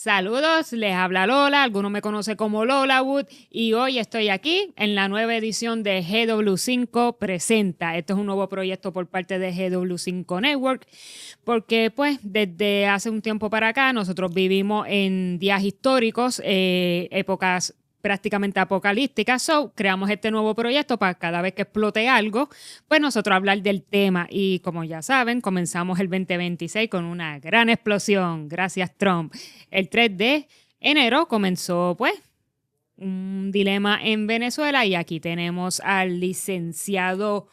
Saludos, les habla Lola, algunos me conocen como Lola Wood y hoy estoy aquí en la nueva edición de GW5 Presenta. Esto es un nuevo proyecto por parte de GW5 Network porque pues desde hace un tiempo para acá nosotros vivimos en días históricos, épocas prácticamente apocalípticas, so creamos este nuevo proyecto para cada vez que explote algo, pues nosotros hablar del tema y como ya saben, comenzamos el 2026 con una gran explosión, gracias Trump. El 3 de enero comenzó pues un dilema en Venezuela y aquí tenemos al licenciado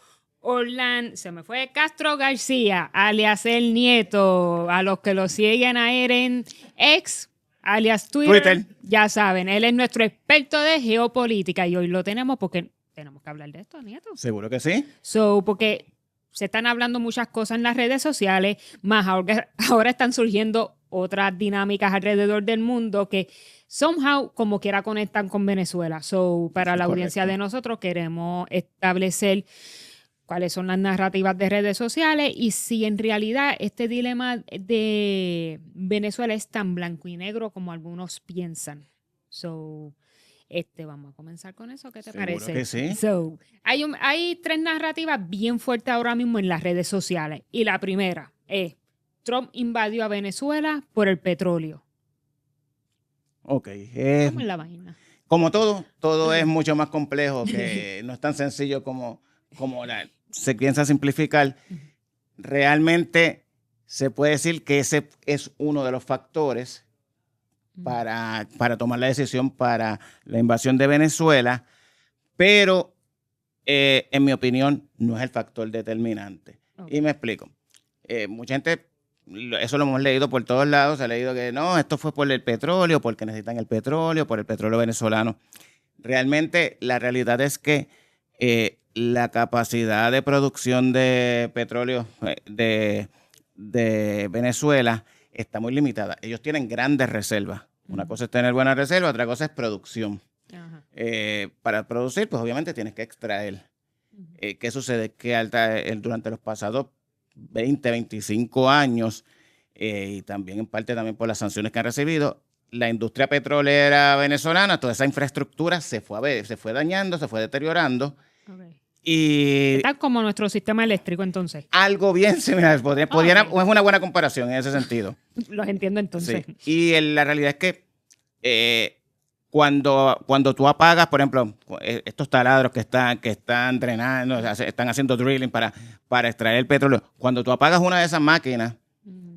Castro García, alias El Nieto, a los que lo siguen a él en X, alias Twitter, ya saben, él es nuestro experto de geopolítica y hoy lo tenemos porque tenemos que hablar de esto, Nieto. Seguro que sí. Porque se están hablando muchas cosas en las redes sociales, más ahora están surgiendo otras dinámicas alrededor del mundo que somehow como quiera conectan con Venezuela. Para la audiencia de nosotros queremos establecer cuáles son las narrativas de redes sociales y si en realidad este dilema de Venezuela es tan blanco y negro como algunos piensan. Vamos a comenzar con eso. ¿Qué te parece? Seguro que sí. Hay tres narrativas bien fuertes ahora mismo en las redes sociales. Y la primera es: Trump invadió a Venezuela por el petróleo. Ok. ¿Cómo es la vaina? Como todo es mucho más complejo, que no es tan sencillo como se piensa simplificar. Realmente se puede decir que ese es uno de los factores para tomar la decisión para la invasión de Venezuela, pero en mi opinión no es el factor determinante. Okay. Y me explico. Mucha gente, eso lo hemos leído por todos lados, se ha leído que no, esto fue por el petróleo, porque necesitan el petróleo, por el petróleo venezolano. Realmente la realidad es que la capacidad de producción de petróleo de Venezuela está muy limitada. Ellos tienen grandes reservas. Una cosa es tener buena reserva, otra cosa es producción. Para producir, pues obviamente tienes que extraer. ¿Qué sucede? Que durante los pasados 20, 25 años, y también en parte también por las sanciones que han recibido, la industria petrolera venezolana, toda esa infraestructura se fue dañando, se fue deteriorando. Okay. Y está como nuestro sistema eléctrico, entonces. Algo bien similar. Es una buena comparación en ese sentido. Los entiendo entonces. Sí. Y la realidad es que cuando tú apagas, por ejemplo, estos taladros que están drenando, están haciendo drilling para extraer el petróleo, cuando tú apagas una de esas máquinas,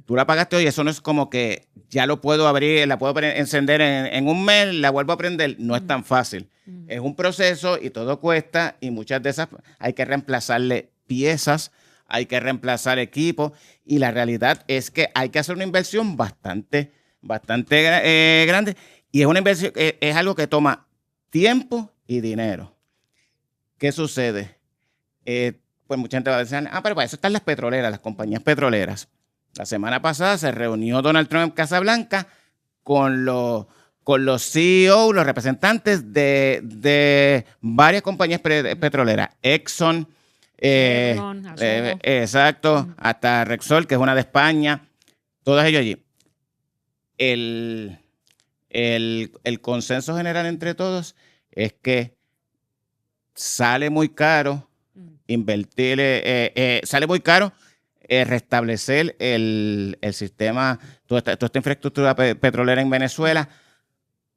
tú la apagaste hoy, eso no es como que ya lo puedo abrir, la puedo encender en un mes, la vuelvo a prender. No es tan fácil. Es un proceso y todo cuesta y muchas de esas hay que reemplazarle piezas, hay que reemplazar equipos y la realidad es que hay que hacer una inversión bastante grande y es una inversión, es algo que toma tiempo y dinero. ¿Qué sucede? Pues mucha gente va a decir, pero para eso están las petroleras, las compañías petroleras. La semana pasada se reunió Donald Trump en Casa Blanca con los CEO, los representantes de varias compañías petroleras. Exxon, exacto, hasta Repsol, que es una de España, todas ellos allí. El consenso general entre todos es que sale muy caro invertir, sale muy caro restablecer el sistema, toda esta infraestructura petrolera en Venezuela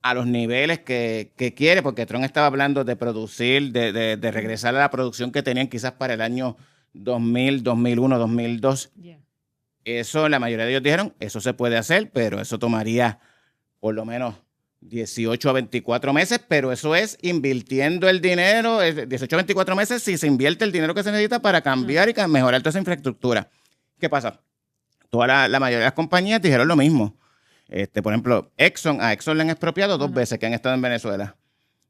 a los niveles que quiere, porque Trump estaba hablando de producir, de regresar a la producción que tenían quizás para el año 2000, 2001, 2002. Yeah. Eso, la mayoría de ellos dijeron, eso se puede hacer, pero eso tomaría por lo menos 18 a 24 meses, pero eso es invirtiendo el dinero, 18 a 24 meses si se invierte el dinero que se necesita para cambiar y mejorar toda esa infraestructura. ¿Qué pasa? la mayoría de las compañías dijeron lo mismo. Por ejemplo, a Exxon le han expropiado 2 veces que han estado en Venezuela.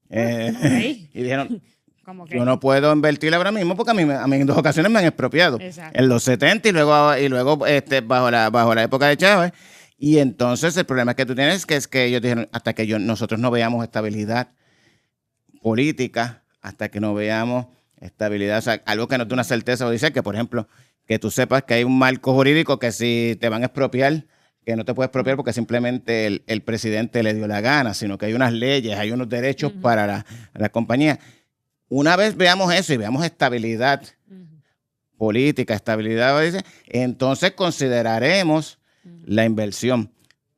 Okay. Y dijeron, ¿Cómo que? yo no puedo invertir ahora mismo porque a mí en 2 ocasiones me han expropiado. Exacto. En los 70 y luego bajo la época de Chávez. Y entonces el problema que tú tienes es que ellos dijeron, hasta que nosotros no veamos estabilidad política, hasta que no veamos estabilidad, o sea, algo que no te una certeza, o dice que, por ejemplo, que tú sepas que hay un marco jurídico que si te van a expropiar, que no te puedes expropiar porque simplemente el presidente le dio la gana, sino que hay unas leyes, hay unos derechos para la compañía. Una vez veamos eso y veamos estabilidad política, estabilidad, entonces consideraremos la inversión.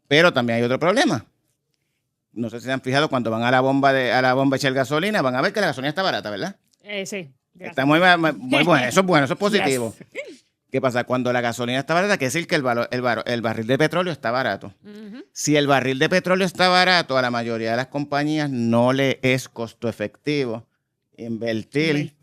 Pero también hay otro problema. No sé si se han fijado, cuando van a la bomba a echar gasolina, van a ver que la gasolina está barata, ¿verdad? Sí. Gracias. Está muy bueno, eso es bueno, eso es positivo. Yes. ¿Qué pasa? Cuando la gasolina está barata, quiere decir que el barril de petróleo está barato. Si el barril de petróleo está barato, a la mayoría de las compañías no le es costo efectivo invertir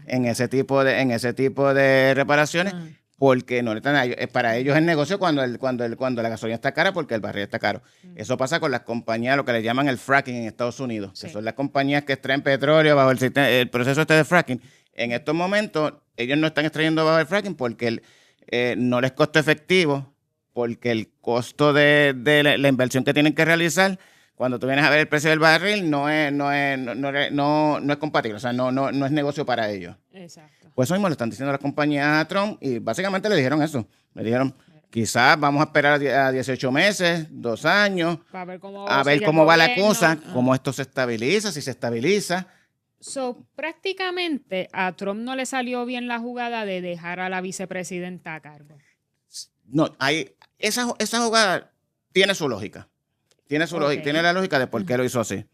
en ese tipo de reparaciones, porque no le están, para ellos es negocio cuando la gasolina está cara, porque el barril está caro. Eso pasa con las compañías, lo que le llaman el fracking en Estados Unidos, que son las compañías que extraen petróleo bajo el proceso de fracking. En estos momentos, ellos no están extrayendo bajo el fracking porque no les costo efectivo, porque el costo de la inversión que tienen que realizar, cuando tú vienes a ver el precio del barril, no es compatible, o sea, no es negocio para ellos. Exacto. Pues eso mismo le están diciendo las compañías a Trump y básicamente le dijeron eso. Le dijeron, quizás vamos a esperar a 18 meses, 2 años, a ver cómo va la cosa, cómo esto se estabiliza, si se estabiliza. Prácticamente a Trump no le salió bien la jugada de dejar a la vicepresidenta a cargo. No, esa jugada tiene su lógica. Tiene su lógica, tiene la lógica de por qué lo hizo así.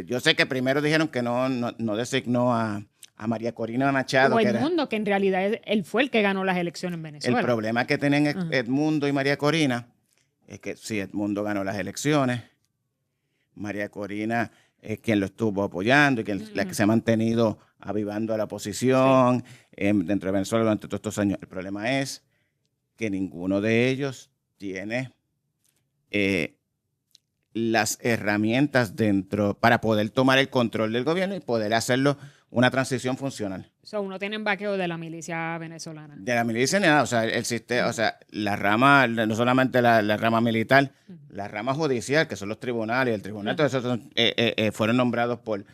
Yo sé que primero dijeron que no designó a María Corina Machado. O Edmundo, que en realidad él fue el que ganó las elecciones en Venezuela. El problema que tienen Edmundo y María Corina es que sí, Edmundo ganó las elecciones. María Corina es quien lo estuvo apoyando y la que se ha mantenido avivando a la oposición dentro de Venezuela durante todos estos años. El problema es que ninguno de ellos tiene las herramientas para poder tomar el control del gobierno y poder hacerlo una transición funcional. Uno tiene vaqueo de la milicia venezolana. De la milicia ni nada, o sea, el sistema, o sea, la rama, no solamente la rama militar, la rama judicial, que son los tribunales, el tribunal, todos esos fueron nombrados por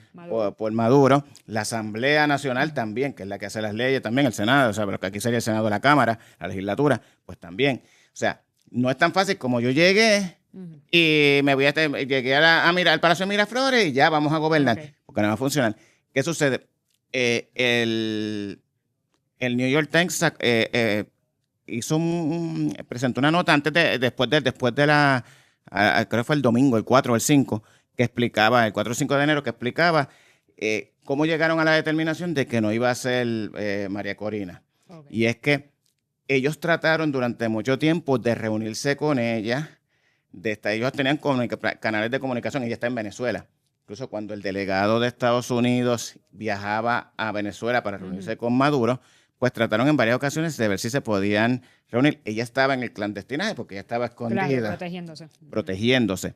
Maduro. La Asamblea Nacional también, que es la que hace las leyes, también el Senado, o sea, pero que aquí sería el Senado, la Cámara, la legislatura, pues también. O sea, no es tan fácil como yo llegué y llegué a mirar al Palacio de Miraflores y ya vamos a gobernar, porque no va a funcionar. ¿Qué sucede? El New York Times presentó una nota después de la, creo que fue el domingo, el 4 o el 5, que explicaba, el 4 o 5 de enero, que explicaba cómo llegaron a la determinación de que no iba a ser María Corina. Y es que ellos trataron durante mucho tiempo de reunirse con ella, ellos tenían canales de comunicación, ella está en Venezuela. Incluso cuando el delegado de Estados Unidos viajaba a Venezuela para reunirse con Maduro, pues trataron en varias ocasiones de ver si se podían reunir. Ella estaba en el clandestinaje porque ella estaba escondida. Claro, protegiéndose.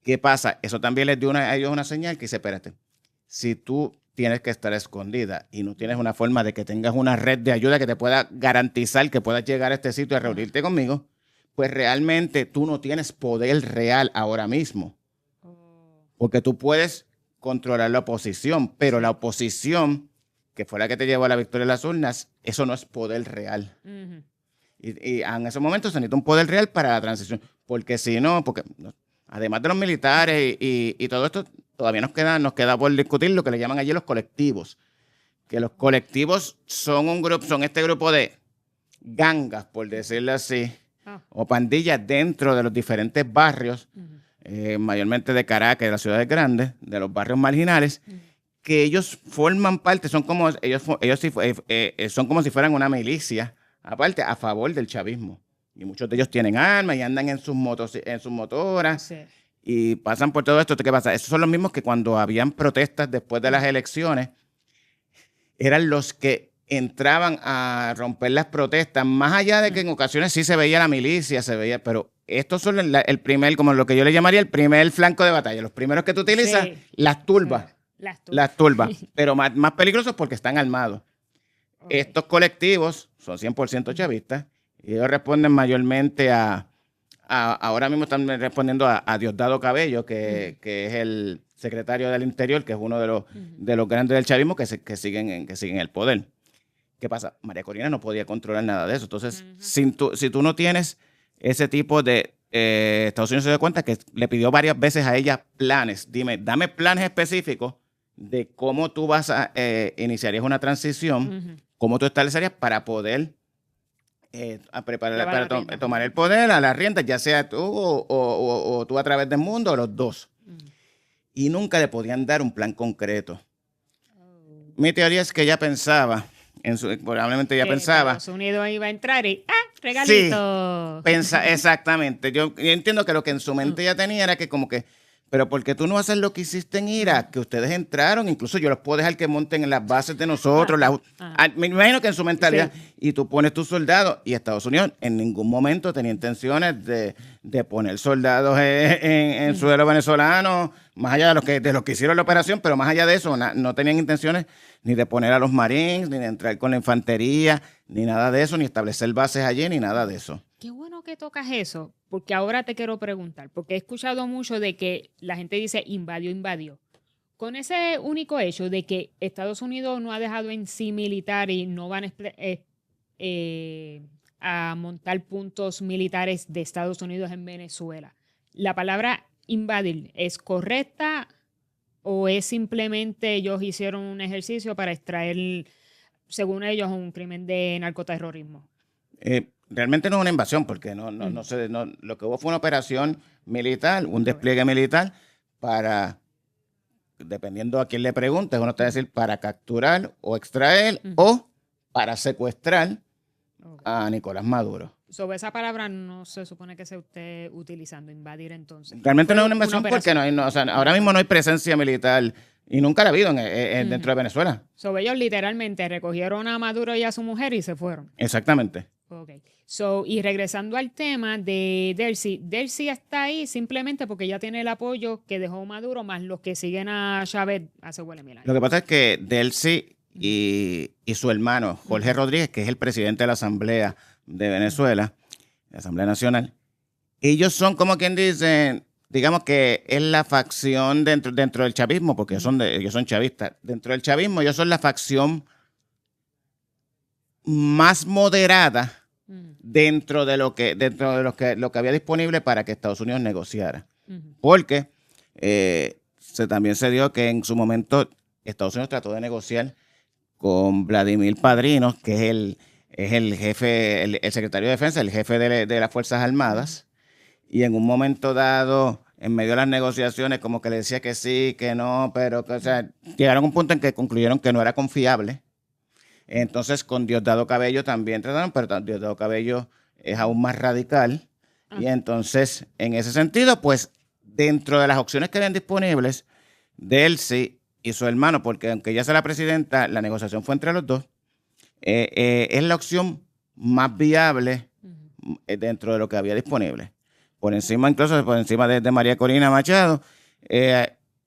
¿Qué pasa? Eso también les dio a ellos una señal que dice, espérate, si tú tienes que estar escondida y no tienes una forma de que tengas una red de ayuda que te pueda garantizar que puedas llegar a este sitio a reunirte conmigo, pues realmente tú no tienes poder real ahora mismo. Porque tú puedes controlar la oposición, pero la oposición, que fue la que te llevó a la victoria en las urnas, eso no es poder real. Y en ese momento se necesita un poder real para la transición. Porque si no, además de los militares y todo esto, todavía nos queda por discutir lo que le llaman allí los colectivos. Que los colectivos son este grupo de gangas, por decirlo así, o pandillas dentro de los diferentes barrios, mayormente de Caracas, de las ciudades grandes, de los barrios marginales, que ellos forman parte, son como si fueran una milicia, aparte, a favor del chavismo. Y muchos de ellos tienen armas y andan en sus motoras y pasan por todo esto. ¿Qué pasa? Esos son los mismos que cuando habían protestas después de las elecciones, eran los que entraban a romper las protestas, más allá de que en ocasiones sí se veía la milicia, se veía, pero estos son el primer, como lo que yo le llamaría el primer flanco de batalla, los primeros que tú utilizas, Sí. las turbas, Las turbas. pero más peligrosos porque están armados. Okay. Estos colectivos son 100% chavistas y ellos responden mayormente ahora mismo están respondiendo a Diosdado Cabello, que es el secretario del Interior, que es uno de los grandes del chavismo que siguen el poder. ¿Qué pasa? María Corina no podía controlar nada de eso. Entonces, si tú no tienes ese tipo de... Estados Unidos se dio cuenta que le pidió varias veces a ella planes. Dame planes específicos de cómo tú iniciarías una transición, cómo tú establecerías para poder tomar el poder a las riendas, ya sea tú o tú a través del mundo, o los dos. Y nunca le podían dar un plan concreto. Mi teoría es que ella pensaba... probablemente ella pensaba. Estados Unidos iba a entrar y regalito. Sí, exactamente. Yo entiendo que lo que en su mente ella tenía era que como que, pero ¿por qué tú no haces lo que hiciste en Irak? Que ustedes entraron, incluso yo los puedo dejar que monten en las bases de nosotros. Me imagino que en su mentalidad, sí. Y tú pones tus soldados, y Estados Unidos en ningún momento tenía intenciones de poner soldados en suelo venezolano, más allá de los que hicieron la operación, pero más allá de eso, no tenían intenciones ni de poner a los Marines, ni de entrar con la infantería, ni nada de eso, ni establecer bases allí, ni nada de eso. Qué bueno que tocas eso, porque ahora te quiero preguntar, porque he escuchado mucho de que la gente dice invadió. Con ese único hecho de que Estados Unidos no ha dejado en sí militar y no van a montar puntos militares de Estados Unidos en Venezuela, ¿la palabra invadir es correcta o es simplemente ellos hicieron un ejercicio para extraer, según ellos, un crimen de narcoterrorismo? Realmente no es una invasión, porque lo que hubo fue una operación militar, un despliegue militar para, dependiendo a quién le pregunte, uno te va a decir para capturar o extraer o para secuestrar a Nicolás Maduro. Sobre esa palabra no se supone que se esté utilizando, invadir entonces. Realmente no es una invasión porque ahora mismo no hay presencia militar y nunca la ha habido dentro de Venezuela. Sobre ellos literalmente recogieron a Maduro y a su mujer y se fueron. Exactamente. Okay. Y regresando al tema de Delcy está ahí simplemente porque ya tiene el apoyo que dejó Maduro, más los que siguen a Chávez hace huele mil años. Lo que pasa es que Delcy y su hermano, Jorge Rodríguez, que es el presidente de la Asamblea de Venezuela, la Asamblea Nacional, ellos son como quien dice, digamos que es la facción dentro del chavismo, porque ellos son chavistas. Dentro del chavismo ellos son la facción más moderada dentro de lo que había disponible para que Estados Unidos negociara. Porque también se dio que en su momento Estados Unidos trató de negociar con Vladimir Padrinos, que es el jefe, el secretario de Defensa, el jefe de las Fuerzas Armadas, y en un momento dado, en medio de las negociaciones, como que le decía que sí, que no, pero llegaron a un punto en que concluyeron que no era confiable. Entonces, con Diosdado Cabello también trataron, pero Diosdado Cabello es aún más radical. Y entonces, en ese sentido, pues, dentro de las opciones que habían disponibles, Delcy y su hermano, porque aunque ella sea la presidenta, la negociación fue entre los dos, es la opción más viable dentro de lo que había disponible. Incluso por encima de María Corina Machado,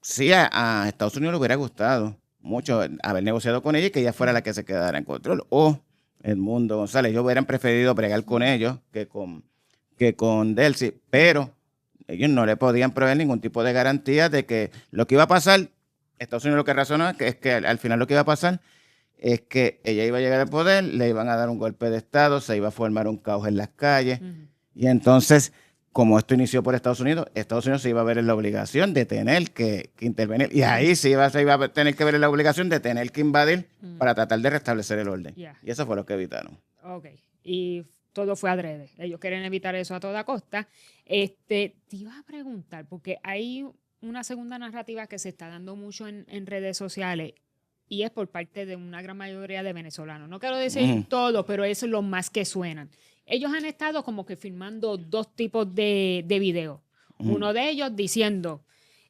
sí, a Estados Unidos le hubiera gustado mucho haber negociado con ella y que ella fuera la que se quedara en control. O Edmundo González, ellos hubieran preferido bregar con ellos que con Delcy, pero ellos no le podían proveer ningún tipo de garantía de que lo que iba a pasar, Estados Unidos lo que razonaba es que al final lo que iba a pasar es que ella iba a llegar al poder, le iban a dar un golpe de Estado, se iba a formar un caos en las calles, y entonces, como esto inició por Estados Unidos se iba a ver en la obligación de tener que intervenir. Y ahí se iba a tener que ver en la obligación de tener que invadir para tratar de restablecer el orden. Yeah. Y eso fue lo que evitaron. Ok. Y todo fue adrede. Ellos quieren evitar eso a toda costa. Te iba a preguntar, porque hay una segunda narrativa que se está dando mucho en redes sociales y es por parte de una gran mayoría de venezolanos. No quiero decir todo, pero eso es lo más que suenan. Ellos han estado como que filmando dos tipos de videos. Uno de ellos diciendo,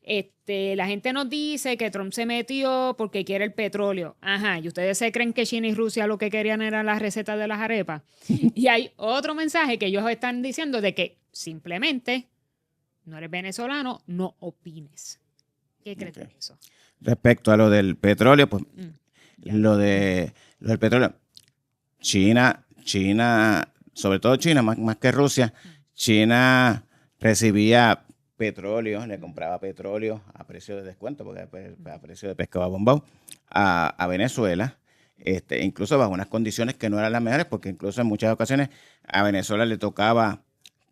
La gente nos dice que Trump se metió porque quiere el petróleo. Ajá, ¿y ustedes se creen que China y Rusia lo que querían era la receta de las arepas? Y hay otro mensaje que ellos están diciendo de que simplemente no eres venezolano, no opines. ¿Qué crees de eso? Respecto a lo del petróleo, pues lo del petróleo, China, sobre todo China, más que Rusia, China recibía petróleo, le compraba petróleo a precio de descuento, porque a precio de pescado bombao, a Venezuela, incluso bajo unas condiciones que no eran las mejores, porque incluso en muchas ocasiones a Venezuela le tocaba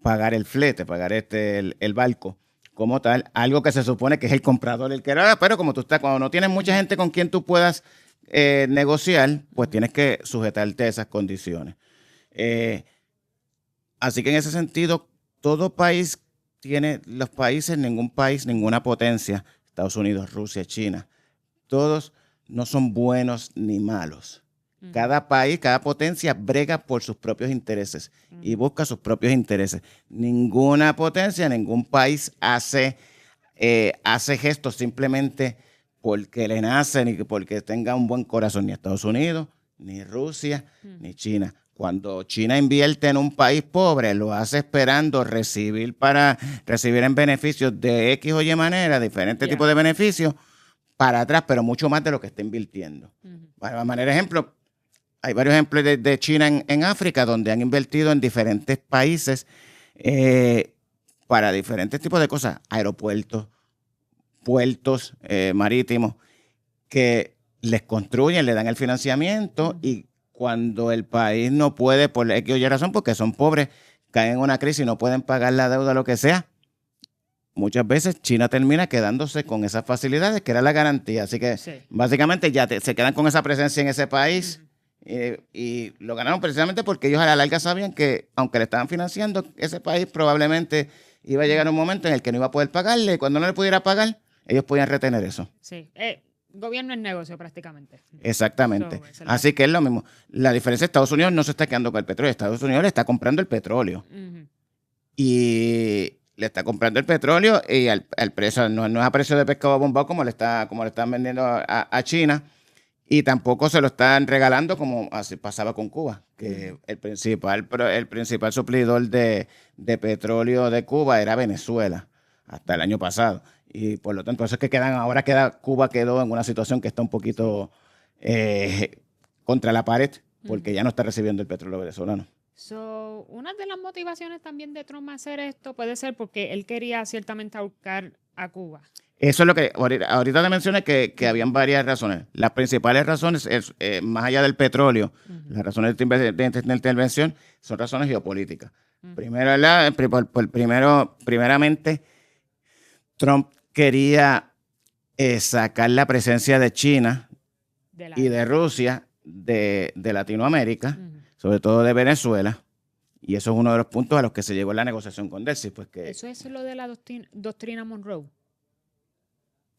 pagar el flete, pagar el barco como tal, algo que se supone que es el comprador el que era, pero como tú estás, cuando no tienes mucha gente con quien tú puedas negociar, pues tienes que sujetarte a esas condiciones. Así que en ese sentido, todo país tiene, los países, ningún país, ninguna potencia, Estados Unidos, Rusia, China, todos no son buenos ni malos. Cada país, cada potencia brega por sus propios intereses y busca sus propios intereses. Ninguna potencia, ningún país hace gestos simplemente porque le nace ni porque tenga un buen corazón, ni Estados Unidos, ni Rusia, ni China. Cuando China invierte en un país pobre, lo hace esperando recibir en beneficios de X o Y manera, diferentes tipos de beneficios, para atrás, pero mucho más de lo que está invirtiendo. Para manera de ejemplo, hay varios ejemplos de China en África, donde han invertido en diferentes países para diferentes tipos de cosas, aeropuertos, puertos marítimos, que les construyen, le dan el financiamiento y cuando el país no puede, por X o Y razón, porque son pobres, caen en una crisis y no pueden pagar la deuda, lo que sea, muchas veces China termina quedándose con esas facilidades, que era la garantía. Así que básicamente ya se quedan con esa presencia en ese país y lo ganaron precisamente porque ellos a la larga sabían que, aunque le estaban financiando, ese país probablemente iba a llegar un momento en el que no iba a poder pagarle y cuando no le pudiera pagar, ellos podían retener eso. Sí. Gobierno es negocio prácticamente. Exactamente. Así que es lo mismo. La diferencia es que Estados Unidos no se está quedando con el petróleo. Estados Unidos le está comprando el petróleo. Y le está comprando el petróleo y al precio, no es a precio de pescado bombado como le están vendiendo a China. Y tampoco se lo están regalando como así pasaba con Cuba, que el principal suplidor de petróleo de Cuba era Venezuela hasta el año pasado. Y por lo tanto, eso es que Cuba quedó en una situación que está un poquito contra la pared, porque ya no está recibiendo el petróleo venezolano. Una de las motivaciones también de Trump a hacer esto puede ser porque él quería ciertamente ahorcar a Cuba. Eso es lo que ahorita te mencioné que habían varias razones. Las principales razones, más allá del petróleo, las razones de intervención son razones geopolíticas. Primeramente, Trump quería sacar la presencia de China y de Rusia de Latinoamérica, sobre todo de Venezuela, y eso es uno de los puntos a los que se llegó en la negociación con Delcy. Pues que eso es lo de la doctrina Monroe.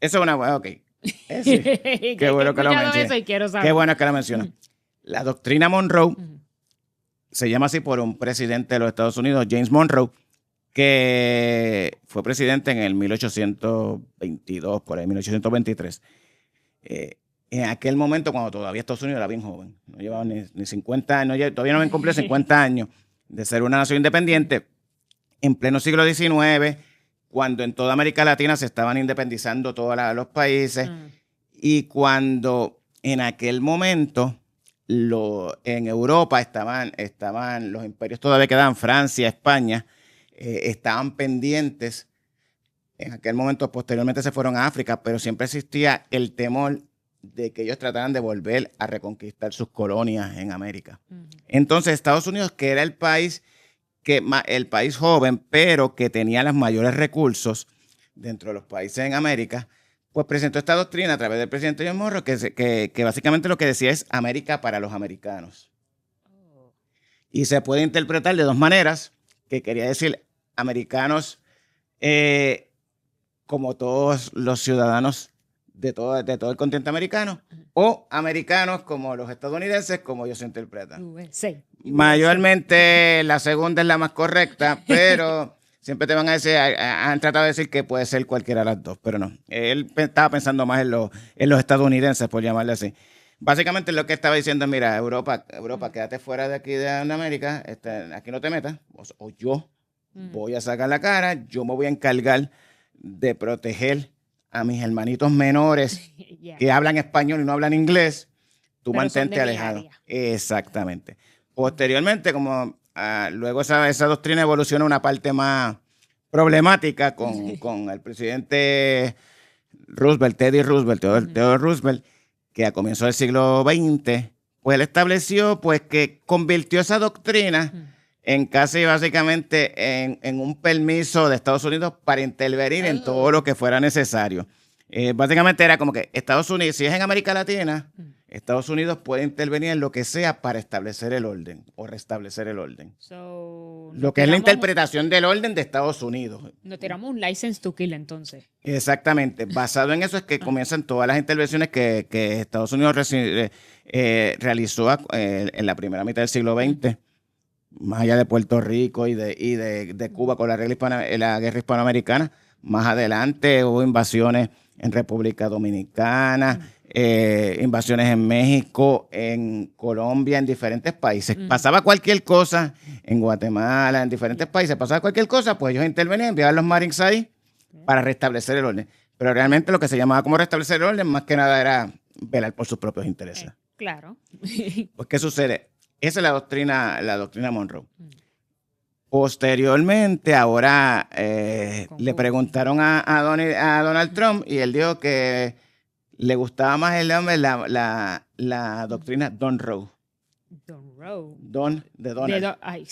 Eso es una buena, ok. Sí. Qué bueno que lo mencionas. Qué bueno que lo mencionas. La doctrina Monroe se llama así por un presidente de los Estados Unidos, James Monroe, que fue presidente en el 1822, por ahí, 1823. En aquel momento, cuando todavía Estados Unidos era bien joven, no llevaba ni 50 años, todavía no habían cumplido 50 años de ser una nación independiente, en pleno siglo XIX, cuando en toda América Latina se estaban independizando todos los países y cuando en aquel momento en Europa estaban los imperios todavía quedaban, Francia, España, estaban pendientes. En aquel momento posteriormente se fueron a África, pero siempre existía el temor de que ellos trataran de volver a reconquistar sus colonias en América. Entonces Estados Unidos, que era el país joven, pero que tenía los mayores recursos dentro de los países en América, pues presentó esta doctrina a través del presidente John Monroe, que básicamente lo que decía es América para los americanos. Y se puede interpretar de dos maneras, que quería decir americanos como todos los ciudadanos de todo el continente americano, o americanos como los estadounidenses, como ellos se interpretan. Sí. Mayormente la segunda es la más correcta, pero siempre te van a decir, han tratado de decir que puede ser cualquiera de las dos, pero no. Él estaba pensando más en los estadounidenses, por llamarle así. Básicamente lo que estaba diciendo es, mira, Europa, quédate fuera de aquí de América, aquí no te metas, o yo voy a sacar la cara, yo me voy a encargar de proteger a mis hermanitos menores que hablan español y no hablan inglés, tú mantente alejado. Exactamente. Posteriormente, como luego esa doctrina evoluciona a una parte más problemática con el presidente Roosevelt, Theodore Roosevelt, que a comienzos del siglo XX, pues él estableció pues que convirtió esa doctrina en casi básicamente en un permiso de Estados Unidos para intervenir en todo lo que fuera necesario. Básicamente era como que Estados Unidos, si es en América Latina, Estados Unidos puede intervenir en lo que sea para establecer el orden o restablecer el orden. Lo que es la interpretación del orden de Estados Unidos. Nos tiramos un license to kill entonces. Exactamente. Basado en eso es que comienzan todas las intervenciones que Estados Unidos realizó en la primera mitad del siglo XX, más allá de Puerto Rico y de Cuba con la guerra hispanoamericana. Más adelante hubo invasiones en República Dominicana, invasiones en México, en Colombia, en diferentes países. Pasaba cualquier cosa en Guatemala, en diferentes países, pasaba cualquier cosa, pues ellos intervenían, enviaban los Marines ahí para restablecer el orden. Pero realmente lo que se llamaba como restablecer el orden, más que nada era velar por sus propios intereses. Claro. Pues, ¿qué sucede? Esa es la doctrina Monroe. Posteriormente, ahora le preguntaron a Donald Trump y él dijo que le gustaba más el nombre, la doctrina Don Roe. Don Roe. Don de Donald. Ay,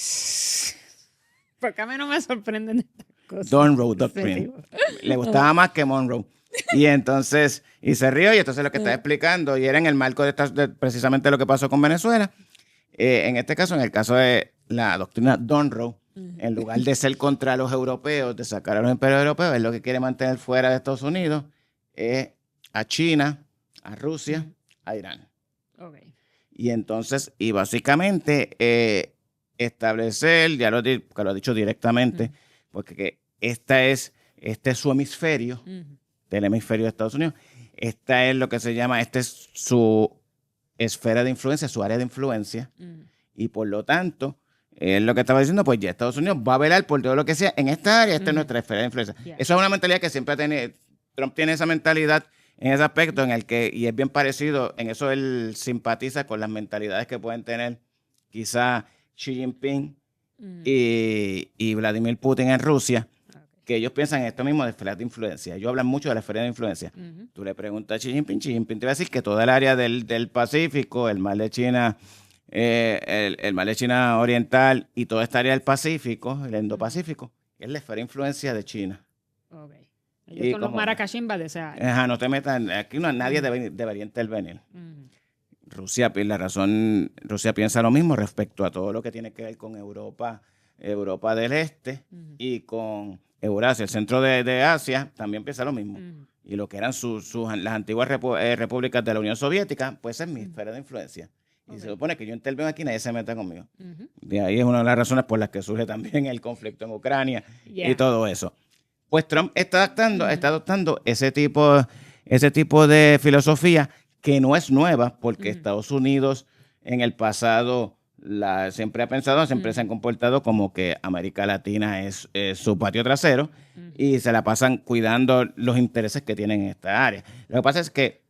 porque a mí no me sorprenden estas cosas. Don Roe Doctrine. Le gustaba más que Monroe. Y entonces, y se rió, y entonces lo que está explicando, y era en el marco de precisamente lo que pasó con Venezuela. En este caso, en el caso de la doctrina Don Roe, en lugar de ser contra los europeos, de sacar a los imperios europeos, es lo que quiere mantener fuera de Estados Unidos, a China, a Rusia, a Irán. Okay. Y entonces, y básicamente establecer, ya lo ha dicho directamente, porque este es su hemisferio, del hemisferio de Estados Unidos. Esta es lo que se llama, esta es su esfera de influencia, su área de influencia, y por lo tanto, es lo que estaba diciendo, pues ya Estados Unidos va a velar por todo lo que sea en esta área, esta es nuestra esfera de influencia. Yeah. Eso es una mentalidad que siempre ha tenido, Trump tiene esa mentalidad en ese aspecto en el que, y es bien parecido, en eso él simpatiza con las mentalidades que pueden tener quizá Xi Jinping y Vladimir Putin en Rusia, que ellos piensan en esto mismo de esfera de influencia. Ellos hablan mucho de la esfera de influencia. Tú le preguntas a Xi Jinping te va a decir que toda el área del Pacífico, el mar de China, el mar de China Oriental y toda esta área del Pacífico, el Indo-Pacífico, es la esfera de influencia de China. Okay. Ellos son los maracachimbas de esa área. Ajá, no te metas, aquí nadie debería intervenir. Rusia piensa lo mismo respecto a todo lo que tiene que ver con Europa del Este y con Eurasia, el centro de Asia, también piensa lo mismo. Y lo que eran las antiguas repúblicas de la Unión Soviética, pues es mi esfera de influencia. Y se supone que yo intervengo aquí y nadie se meta conmigo. De ahí es una de las razones por las que surge también el conflicto en Ucrania y todo eso. Pues Trump está adoptando ese tipo de filosofía que no es nueva, porque Estados Unidos en el pasado siempre se han comportado como que América Latina es su patio trasero y se la pasan cuidando los intereses que tienen en esta área. Lo que pasa es que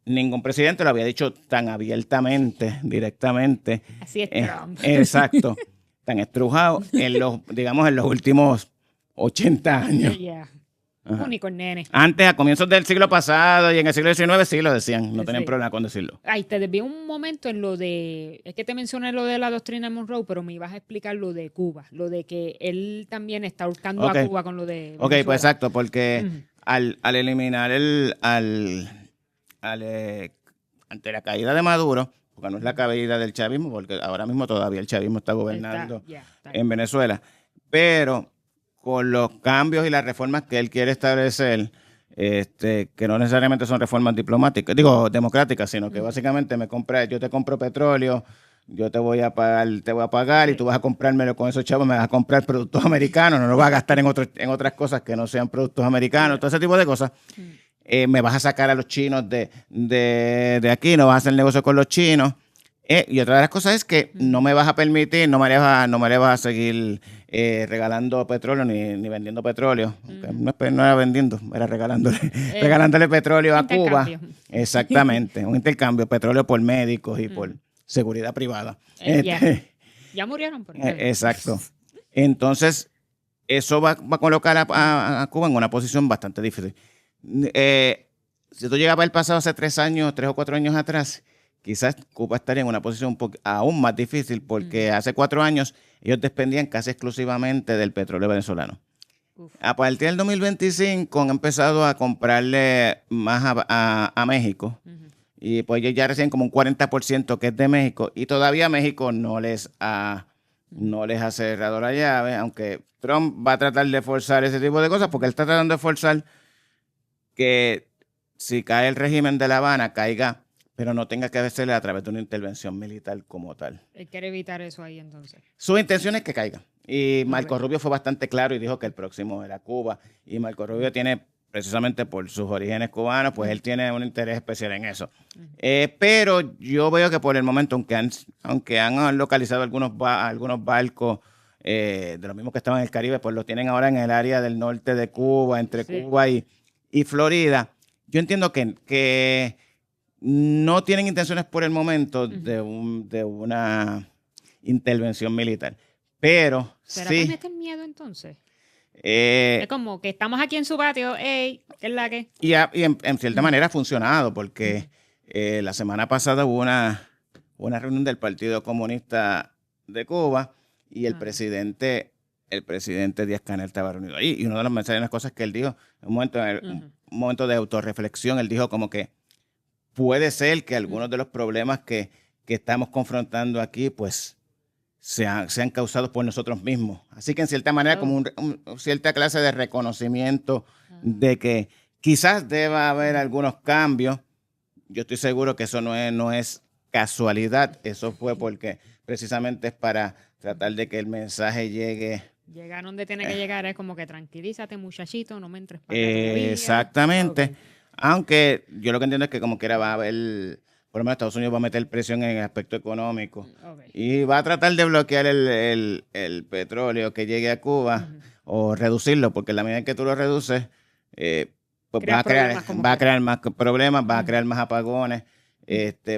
ningún presidente lo había dicho tan abiertamente, directamente. Así es Trump. Exacto. Tan estrujado en los últimos 80 años. Yeah. Único nene. Antes, a comienzos del siglo pasado y en el siglo XIX sí lo decían, no tenían problema con decirlo. Ay, te desvié un momento en lo de, es que te mencioné lo de la doctrina Monroe, pero me ibas a explicar lo de Cuba, lo de que él también está buscando a Cuba con lo de Venezuela. Pues exacto, porque al eliminar ante la caída de Maduro, porque no es la caída del chavismo, porque ahora mismo todavía el chavismo está gobernando en Venezuela, pero con los cambios y las reformas que él quiere establecer, que no necesariamente son reformas democráticas, sino que básicamente yo te compro petróleo, yo te voy a pagar y tú vas a comprármelo con esos chavos, me vas a comprar productos americanos, no lo vas a gastar en otras cosas que no sean productos americanos, todo ese tipo de cosas. Me vas a sacar a los chinos de aquí, no vas a hacer negocio con los chinos. Y otra de las cosas es que no me vas a permitir, no me le vas a seguir regalando petróleo ni vendiendo petróleo. No era vendiendo, era regalándole petróleo a Cuba. Exactamente, un intercambio, petróleo por médicos y por seguridad privada. Ya murieron por exacto. Entonces, eso va a colocar a Cuba en una posición bastante difícil. Si tú llegabas al pasado hace 3 o 4 años atrás, quizás Cuba estaría en una posición aún más difícil porque hace 4 años ellos dependían casi exclusivamente del petróleo venezolano. A partir del 2025 han empezado a comprarle más a México y pues ellos ya reciben como un 40% que es de México y todavía México no les ha cerrado la llave, aunque Trump va a tratar de forzar ese tipo de cosas porque él está tratando de forzar que si cae el régimen de La Habana, caiga, pero no tenga que hacerle a través de una intervención militar como tal. Él quiere evitar eso ahí entonces. Su intención es que caiga. Y Marco Rubio fue bastante claro y dijo que el próximo era Cuba. Y Marco Rubio tiene, precisamente por sus orígenes cubanos, pues él tiene un interés especial en eso. Pero yo veo que por el momento, aunque han localizado algunos barcos de los mismos que estaban en el Caribe, pues los tienen ahora en el área del norte de Cuba, entre Cuba y Florida. Yo entiendo que no tienen intenciones por el momento de una intervención militar. Pero ¿será sí. que meten miedo entonces? Es como que estamos aquí en su patio, ¿qué es la que? Y en cierta manera ha funcionado, porque la semana pasada hubo una reunión del Partido Comunista de Cuba y el presidente Díaz-Canel estaba reunido ahí. Y uno de los mensajes, unas cosas que él dijo, en un momento de autorreflexión, él dijo como que puede ser que algunos de los problemas que estamos confrontando aquí, pues, sean causados por nosotros mismos. Así que en cierta manera como cierta clase de reconocimiento de que quizás deba haber algunos cambios. Yo estoy seguro que eso no es casualidad. Eso fue porque precisamente es para tratar de que el mensaje llegue. Llegar donde tiene que llegar es como que tranquilízate, muchachito, no me entres para acá. Exactamente. Okay. Aunque yo lo que entiendo es que como quiera va a haber, por lo menos Estados Unidos va a meter presión en el aspecto económico y va a tratar de bloquear el petróleo que llegue a Cuba o reducirlo, porque en la medida en que tú lo reduces, pues va a crear más problemas, va a crear más apagones,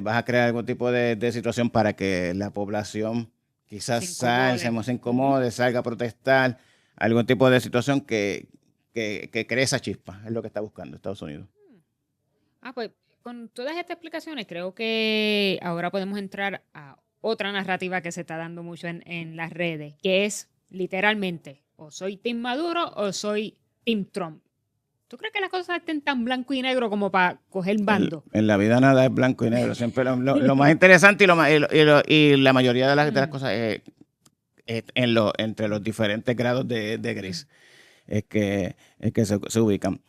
vas a crear algún tipo de situación para que la población quizás se incomode, salga a protestar, algún tipo de situación que cree esa chispa, es lo que está buscando Estados Unidos. Pues con todas estas explicaciones creo que ahora podemos entrar a otra narrativa que se está dando mucho en las redes, que es literalmente o soy Team Maduro o soy Team Trump. ¿Tú crees que las cosas estén tan blanco y negro como para coger bando? En la vida nada es blanco y negro. Siempre lo más interesante y la mayoría de las cosas entre los diferentes grados de gris es que se ubican.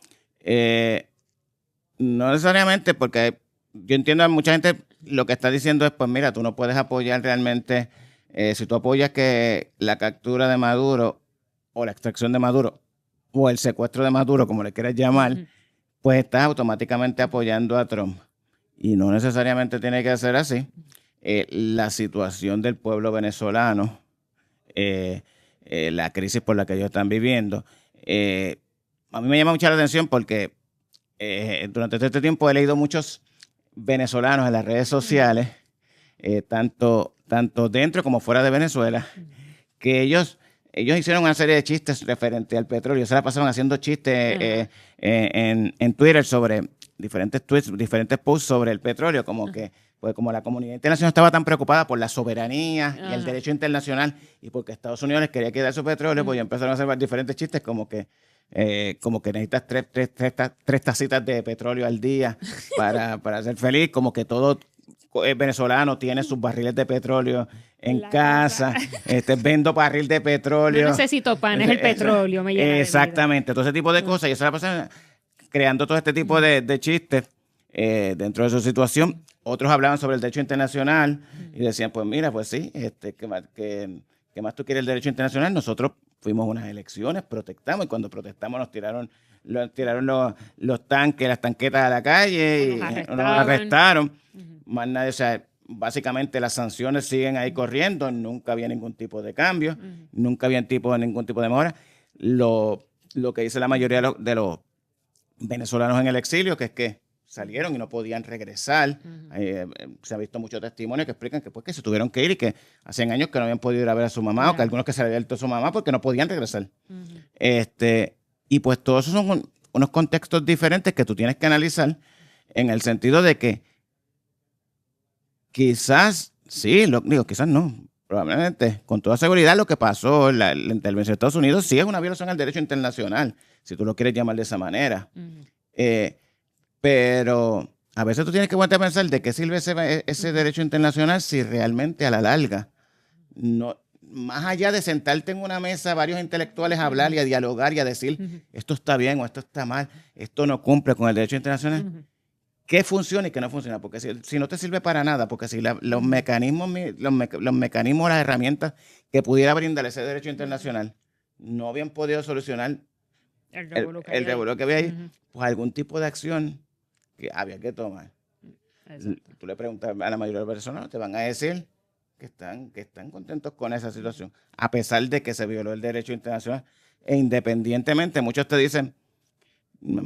No necesariamente, porque yo entiendo a mucha gente lo que está diciendo es, pues mira, tú no puedes apoyar realmente, si tú apoyas que la captura de Maduro o la extracción de Maduro o el secuestro de Maduro, como le quieras llamar, pues estás automáticamente apoyando a Trump. Y no necesariamente tiene que ser así. La situación del pueblo venezolano, la crisis por la que ellos están viviendo, a mí me llama mucho la atención porque durante todo este tiempo he leído muchos venezolanos en las redes sociales, tanto dentro como fuera de Venezuela, que ellos hicieron una serie de chistes referente al petróleo. Se la pasaban haciendo chistes en Twitter sobre diferentes tweets, diferentes posts sobre el petróleo, como que pues como la comunidad internacional estaba tan preocupada por la soberanía y el derecho internacional y porque Estados Unidos les quería quedar su petróleo, pues ya empezaron a hacer diferentes chistes como que necesitas tres tacitas de petróleo al día para ser feliz, como que todo venezolano tiene sus barriles de petróleo en casa, vendo barril de petróleo. No necesito pan, es el petróleo. Me llena exactamente, todo ese tipo de cosas. Y eso la pasan creando todo este tipo de chistes dentro de su situación. Otros hablaban sobre el derecho internacional y decían, pues mira, pues sí, ¿qué más tú quieres el derecho internacional? Nosotros fuimos a unas elecciones, protestamos y cuando protestamos nos tiraron los tanques, las tanquetas a la calle y nos arrestaron. Más nadie, o sea, básicamente las sanciones siguen ahí corriendo, nunca había ningún tipo de cambio, nunca había ningún tipo de mejora. Lo que dice la mayoría de los venezolanos en el exilio, que es que salieron y no podían regresar. Se ha visto muchos testimonios que explican que, pues, que se tuvieron que ir y que hacían años que no habían podido ir a ver a su mamá o que algunos que se le había vuelto a su mamá porque no podían regresar. Y pues todos esos son unos contextos diferentes que tú tienes que analizar en el sentido de que quizás, sí, quizás no, probablemente, con toda seguridad lo que pasó, la intervención de Estados Unidos sí es una violación al derecho internacional, si tú lo quieres llamar de esa manera. Pero a veces tú tienes que ponerte a pensar de qué sirve ese derecho internacional si realmente a la larga, no, más allá de sentarte en una mesa varios intelectuales a hablar y a dialogar y a decir esto está bien o esto está mal, esto no cumple con el derecho internacional, qué funciona y qué no funciona, porque si no te sirve para nada, porque si los mecanismos, las herramientas que pudiera brindar ese derecho internacional no habían podido solucionar el revuelo que había ahí, pues algún tipo de acción que había que tomar. Exacto. Tú le preguntas a la mayoría de las personas, te van a decir que están contentos con esa situación, a pesar de que se violó el derecho internacional. E independientemente, muchos te dicen, me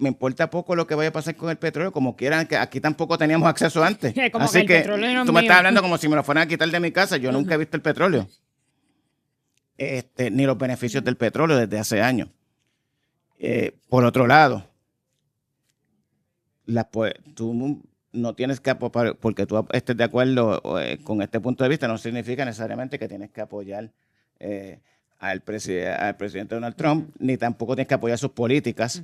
importa poco lo que vaya a pasar con el petróleo, como quieran, que aquí tampoco teníamos acceso antes. Así que tú me estás hablando como si me lo fueran a quitar de mi casa. Yo nunca he visto el petróleo. Ni los beneficios del petróleo desde hace años. Por otro lado, tú no tienes que apoyar, porque tú estés de acuerdo con este punto de vista, no significa necesariamente que tienes que apoyar al presidente Donald Trump, ni tampoco tienes que apoyar sus políticas,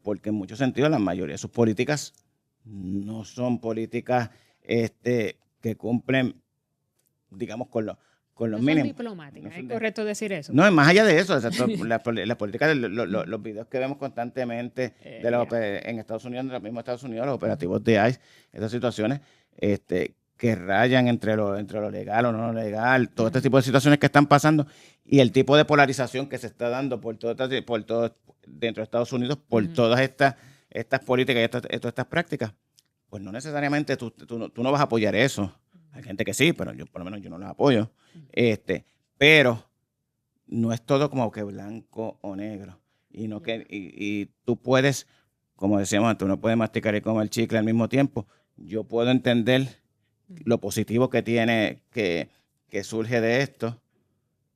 porque en muchos sentidos la mayoría de sus políticas no son políticas que cumplen, digamos, con los mínimos. Son diplomáticas, ¿es correcto decir eso? No, es más allá de eso. Las políticas, los videos que vemos constantemente en Estados Unidos, en los mismos Estados Unidos, los operativos de ICE, esas situaciones que rayan entre lo legal o no legal, todo este tipo de situaciones que están pasando y el tipo de polarización que se está dando por todo dentro de Estados Unidos por todas estas políticas y todas estas prácticas, pues no necesariamente tú no vas a apoyar eso. Hay gente que sí, pero por lo menos yo no los apoyo. Pero no es todo como que blanco o negro. Y tú puedes, como decíamos antes, uno puede masticar y comer chicle al mismo tiempo. Yo puedo entender lo positivo que tiene, que surge de esto,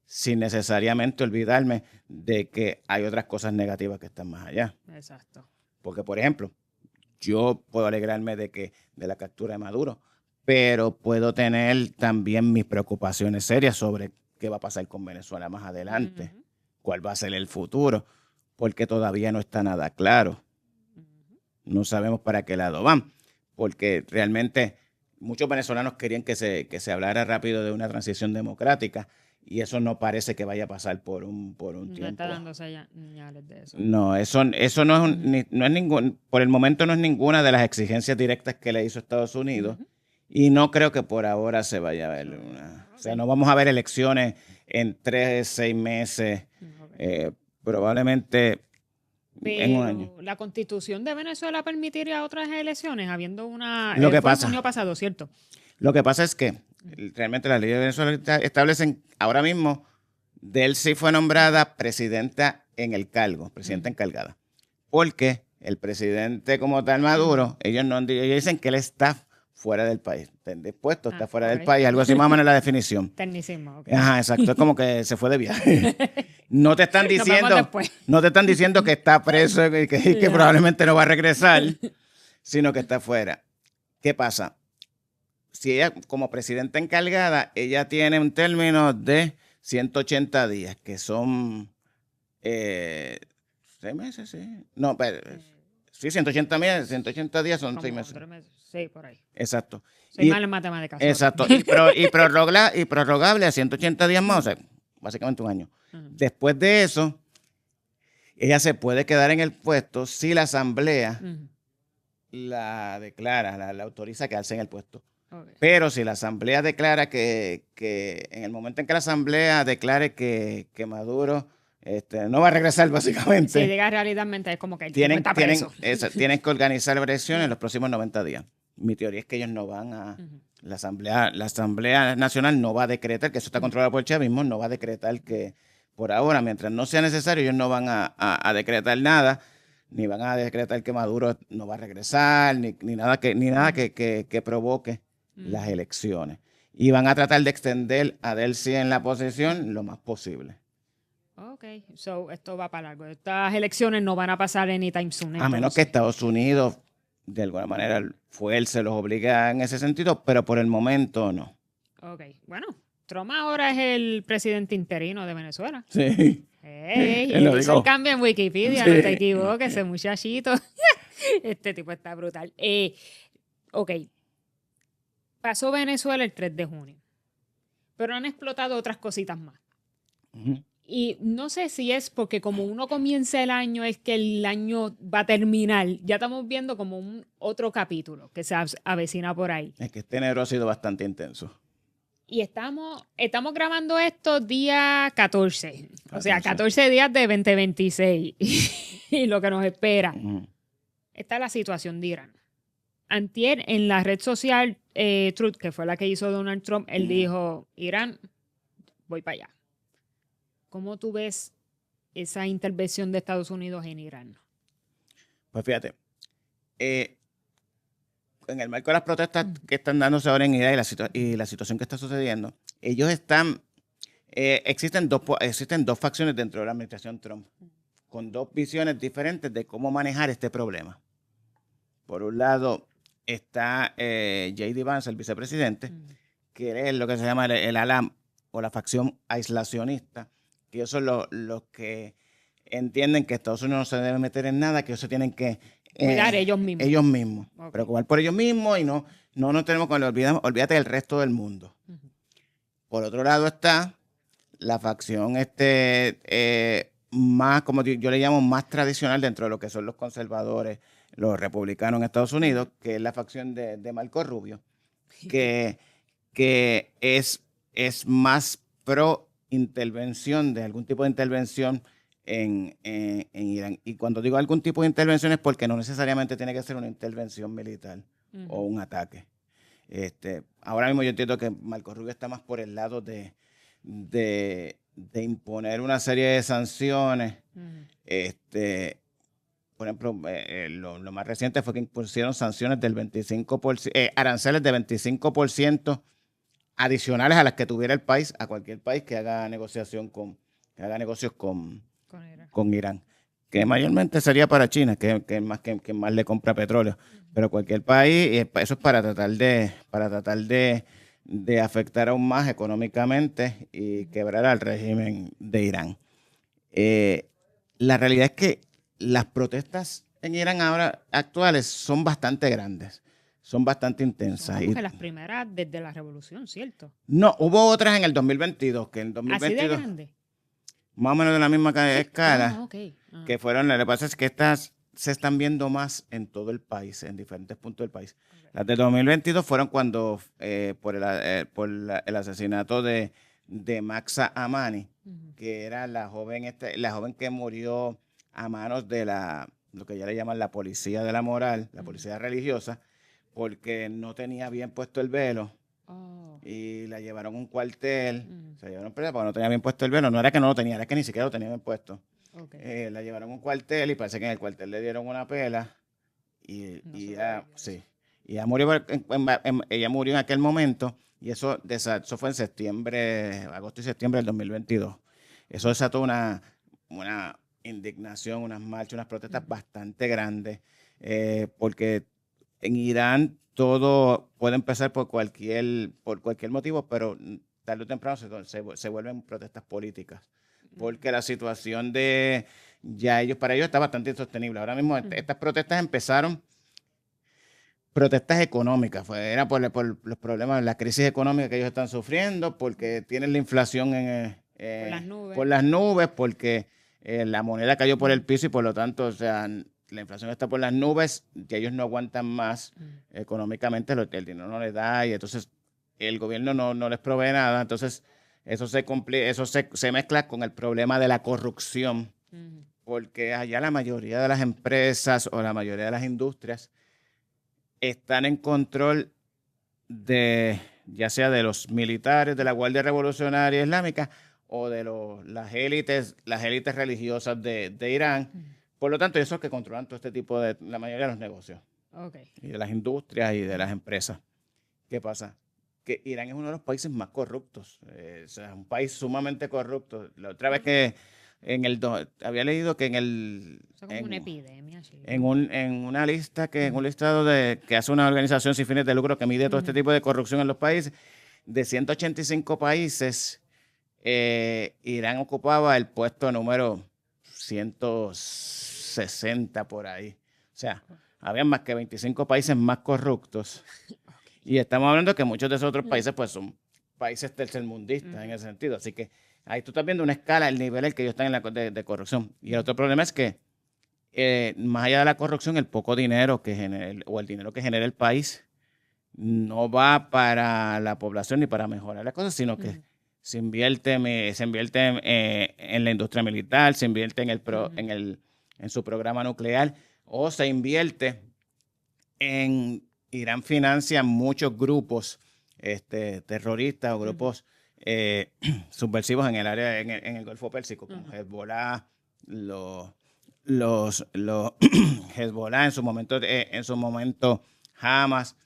sin necesariamente olvidarme de que hay otras cosas negativas que están más allá. Exacto. Porque, por ejemplo, yo puedo alegrarme de la captura de Maduro, pero puedo tener también mis preocupaciones serias sobre qué va a pasar con Venezuela más adelante, cuál va a ser el futuro, porque todavía no está nada claro. No sabemos para qué lado van, porque realmente muchos venezolanos querían que se hablara rápido de una transición democrática y eso no parece que vaya a pasar por un tiempo. No está dando señales de eso. No, eso no es ningún, por el momento no es ninguna de las exigencias directas que le hizo Estados Unidos. Y no creo que por ahora se vaya a ver una. O sea, no vamos a ver elecciones en 3, 6 meses, probablemente en un año. ¿La Constitución de Venezuela permitiría otras elecciones, habiendo una... Lo que pasa, fue el año pasado, ¿cierto? Lo que pasa es que realmente las leyes de Venezuela establecen, ahora mismo, Delcy fue nombrada presidenta en el cargo, presidenta encargada. Porque el presidente como tal, Maduro, ellos dicen que él está fuera del país. Dispuesto, está fuera del país. Algo así más o menos la definición. Tecnicismo, ok. Ajá, exacto. Es como que se fue de viaje. No te están diciendo que está preso y que probablemente no va a regresar, sino que está fuera. ¿Qué pasa? Si ella, como presidenta encargada, ella tiene un término de 180 días, que son 6 meses, sí. No, pero... Sí, 180 días son 6 meses. 3 meses. Sí, por ahí. Exacto. Soy mal en matemáticas. Exacto. Y prorrogable a 180 días más, o sea, básicamente un año. Después de eso, ella se puede quedar en el puesto si la asamblea la declara, la autoriza a quedarse en el puesto. Okay. Pero si la Asamblea declara que en el momento en que la Asamblea declare que Maduro no va a regresar, básicamente. Si llega realmente es como que el tipo está preso. Tienen que organizar elecciones en los próximos 90 días. Mi teoría es que ellos no van a... La Asamblea Nacional no va a decretar, que eso está controlado por el chavismo, no va a decretar que por ahora, mientras no sea necesario, ellos no van a decretar nada, ni van a decretar que Maduro no va a regresar, ni nada que provoque las elecciones. Y van a tratar de extender a Delcy en la posición lo más posible. Ok, so esto va para largo. Estas elecciones no van a pasar anytime soon. Entonces. A menos que Estados Unidos, de alguna manera, fuerce los obliga en ese sentido, pero por el momento no. Ok, bueno, Trump ahora es el presidente interino de Venezuela. Sí. Hey, él hizo el cambio en Wikipedia, sí. No te equivoques, ese muchachito. Este tipo está brutal. Ok, pasó Venezuela el 3 de junio, pero han explotado otras cositas más. Y no sé si es porque como uno comienza el año, es que el año va a terminar. Ya estamos viendo como otro capítulo que se avecina por ahí. Es que este enero ha sido bastante intenso. Y estamos grabando esto día 14. O sea, 14 días de 2026. Y lo que nos espera. Esta es la situación de Irán. Antier, en la red social Truth, que fue la que hizo Donald Trump, él dijo, Irán, voy para allá. ¿Cómo tú ves esa intervención de Estados Unidos en Irán? Pues fíjate, en el marco de las protestas que están dándose ahora en Irán y la situación que está sucediendo, ellos están, existen dos facciones dentro de la administración Trump, con dos visiones diferentes de cómo manejar este problema. Por un lado está J.D. Vance, el vicepresidente, que es lo que se llama el ala o la facción aislacionista, que ellos son los que entienden que Estados Unidos no se debe meter en nada, que ellos se tienen que cuidar ellos mismos. Ellos mismos. Okay. Preocupar por ellos mismos y no nos tenemos que olvídate del resto del mundo. Por otro lado está la facción más, como yo le llamo, más tradicional dentro de lo que son los conservadores, los republicanos en Estados Unidos, que es la facción de Marco Rubio, que es más pro intervención, de algún tipo de intervención en Irán. Y cuando digo algún tipo de intervención es porque no necesariamente tiene que ser una intervención militar o un ataque. Ahora mismo yo entiendo que Marco Rubio está más por el lado de imponer una serie de sanciones. Por ejemplo, lo más reciente fue que impusieron sanciones del 25%, aranceles de 25% adicionales a las que tuviera el país, a cualquier país que haga negocios con Irán, que mayormente sería para China, que más le compra petróleo, pero cualquier país, eso es para tratar de afectar aún más económicamente y quebrar al régimen de Irán. La realidad es que las protestas en Irán ahora actuales son bastante grandes. Son bastante intensas. Son como que las primeras desde la revolución, ¿cierto? No, hubo otras en el 2022, que en 2022... ¿Así de grande? Más o menos de la misma escala, okay. Que fueron, lo que pasa es que estas se están viendo más en todo el país, en diferentes puntos del país. Okay. Las de 2022 fueron cuando, por el asesinato de Mahsa Amini, que era la joven que murió a manos de lo que ya le llaman la policía de la moral, la policía religiosa, porque no tenía bien puesto el velo. Y la llevaron a un cuartel, se llevaron presa porque no tenía bien puesto el velo. No era que no lo tenía, era que ni siquiera lo tenía bien puesto. Okay. La llevaron a un cuartel y parece que en el cuartel le dieron una pela y ella murió en aquel momento y eso fue en agosto y septiembre del 2022. Eso desató una indignación, unas marchas, unas protestas bastante grandes, porque en Irán todo puede empezar por cualquier motivo, pero tarde o temprano se vuelven protestas políticas. Porque la situación para ellos está bastante insostenible. Ahora mismo estas protestas empezaron, protestas económicas, era por los problemas, la crisis económica que ellos están sufriendo, porque tienen la inflación por las nubes, porque la moneda cayó por el piso y por lo tanto, o sea, la inflación está por las nubes, y ellos no aguantan más económicamente, el dinero no les da y entonces el gobierno no les provee nada. Entonces eso se mezcla con el problema de la corrupción, porque allá la mayoría de las empresas o la mayoría de las industrias están en control ya sea de los militares de la Guardia Revolucionaria Islámica o de las élites religiosas de Irán. Por lo tanto, esos que controlan todo este tipo la mayoría de los negocios. Okay. Y de las industrias y de las empresas. ¿Qué pasa? Que Irán es uno de los países más corruptos. O sea, es un país sumamente corrupto. La otra vez que había leído que Eso es como una epidemia. Sí. En un listado que hace una organización sin fines de lucro que mide todo este tipo de corrupción en los países, de 185 países, Irán ocupaba el puesto número 160 por ahí. O sea, había más que 25 países más corruptos. Y estamos hablando que muchos de esos otros países pues son países tercermundistas en ese sentido. Así que ahí tú estás viendo una escala, el nivel en el que ellos están de corrupción. Y el otro problema es que más allá de la corrupción, el poco dinero que genera, o el dinero que genera el país no va para la población ni para mejorar las cosas, sino que se invierte en la industria militar, se invierte en su programa nuclear, o se invierte Irán financia muchos grupos terroristas o grupos subversivos en el área, en el Golfo Pérsico, como Hezbollah, los Hezbollah en su momento Hamas,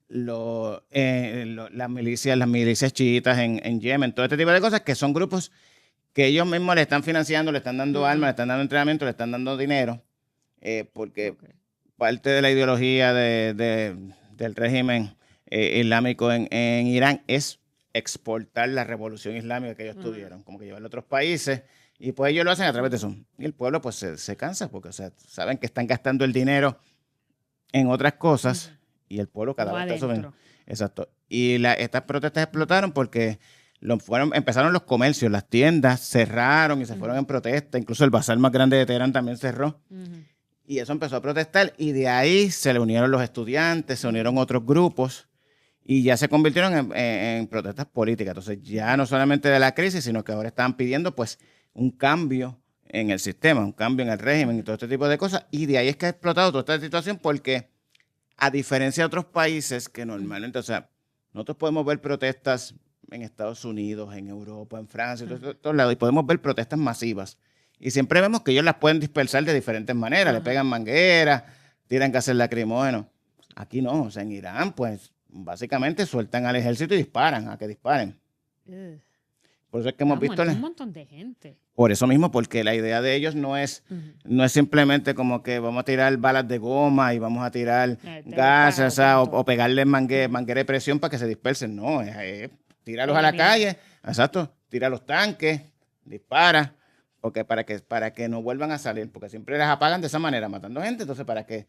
las milicias chiitas en Yemen, todo este tipo de cosas que son grupos que ellos mismos le están financiando, le están dando armas, le están dando entrenamiento, le están dando dinero, porque parte de la ideología del régimen islámico en Irán es exportar la revolución islámica que ellos tuvieron, como que llevarla a otros países. Y pues ellos lo hacen a través de eso. Y el pueblo pues se cansa porque, o sea, saben que están gastando el dinero en otras cosas y el pueblo cada vez está subiendo. Exacto. Y estas protestas explotaron porque empezaron los comercios, las tiendas cerraron y se fueron en protesta. Incluso el bazar más grande de Teherán también cerró. Y eso empezó a protestar y de ahí se le unieron los estudiantes, se unieron otros grupos y ya se convirtieron en protestas políticas. Entonces ya no solamente de la crisis, sino que ahora estaban pidiendo pues un cambio en el sistema, un cambio en el régimen y todo este tipo de cosas. Y de ahí es que ha explotado toda esta situación porque, a diferencia de otros países que normalmente, o sea, nosotros podemos ver protestas en Estados Unidos, en Europa, en Francia, en todos lados, y podemos ver protestas masivas. Y siempre vemos que ellos las pueden dispersar de diferentes maneras. Le pegan mangueras, tiran gases lacrimógenos. Aquí no, o sea, en Irán, pues, básicamente sueltan al ejército y disparan, a que disparen. Por eso es que hemos visto un montón de gente. Por eso mismo, porque la idea de ellos no es simplemente como que vamos a tirar balas de goma y vamos a tirar gases o pegarles manguera de presión para que se dispersen. No, es tírarlos a la calle, exacto, tira los tanques, dispara, porque para que no vuelvan a salir, porque siempre las apagan de esa manera, matando gente. Entonces, para que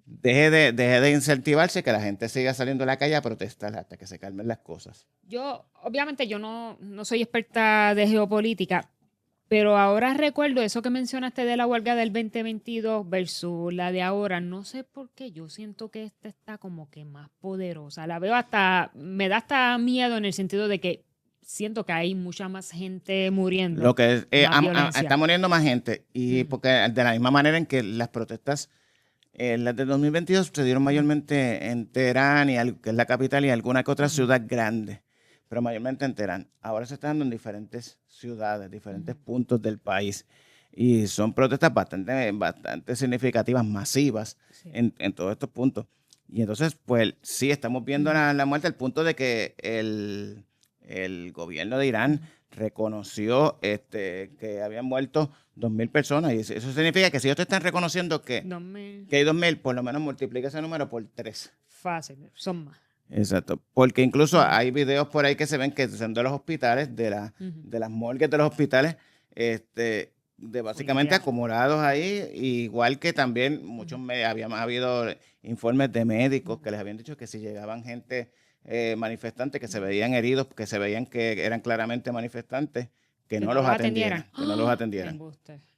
deje de incentivarse que la gente siga saliendo a la calle a protestar hasta que se calmen las cosas. Obviamente, yo no soy experta de geopolítica, pero ahora recuerdo eso que mencionaste de la huelga del 2022 versus la de ahora. No sé por qué, yo siento que esta está como que más poderosa. La veo me da hasta miedo en el sentido de que siento que hay mucha más gente muriendo. Lo que está muriendo más gente. Y porque de la misma manera en que las protestas, las de 2022 se dieron mayormente en Teherán, que es la capital, y alguna que otra ciudad grande, pero mayormente en Teherán. Ahora se está dando en diferentes ciudades, diferentes puntos del país. Y son protestas bastante significativas, masivas, en todos estos puntos. Y entonces, pues sí, estamos viendo la muerte al punto de que el gobierno de Irán reconoció que habían muerto 2.000 personas. Y eso significa que si ellos te están reconociendo que hay 2.000, por lo menos multiplica ese número por 3. Fácil, son más. Exacto, porque incluso hay videos por ahí que se ven que son de los hospitales, de las morgues de los hospitales, de básicamente acumulados ahí, igual que también habían habido informes de médicos que les habían dicho que si llegaban gente manifestantes que se veían heridos, que se veían que eran claramente manifestantes, que no los atendieran. Que no los atendieran.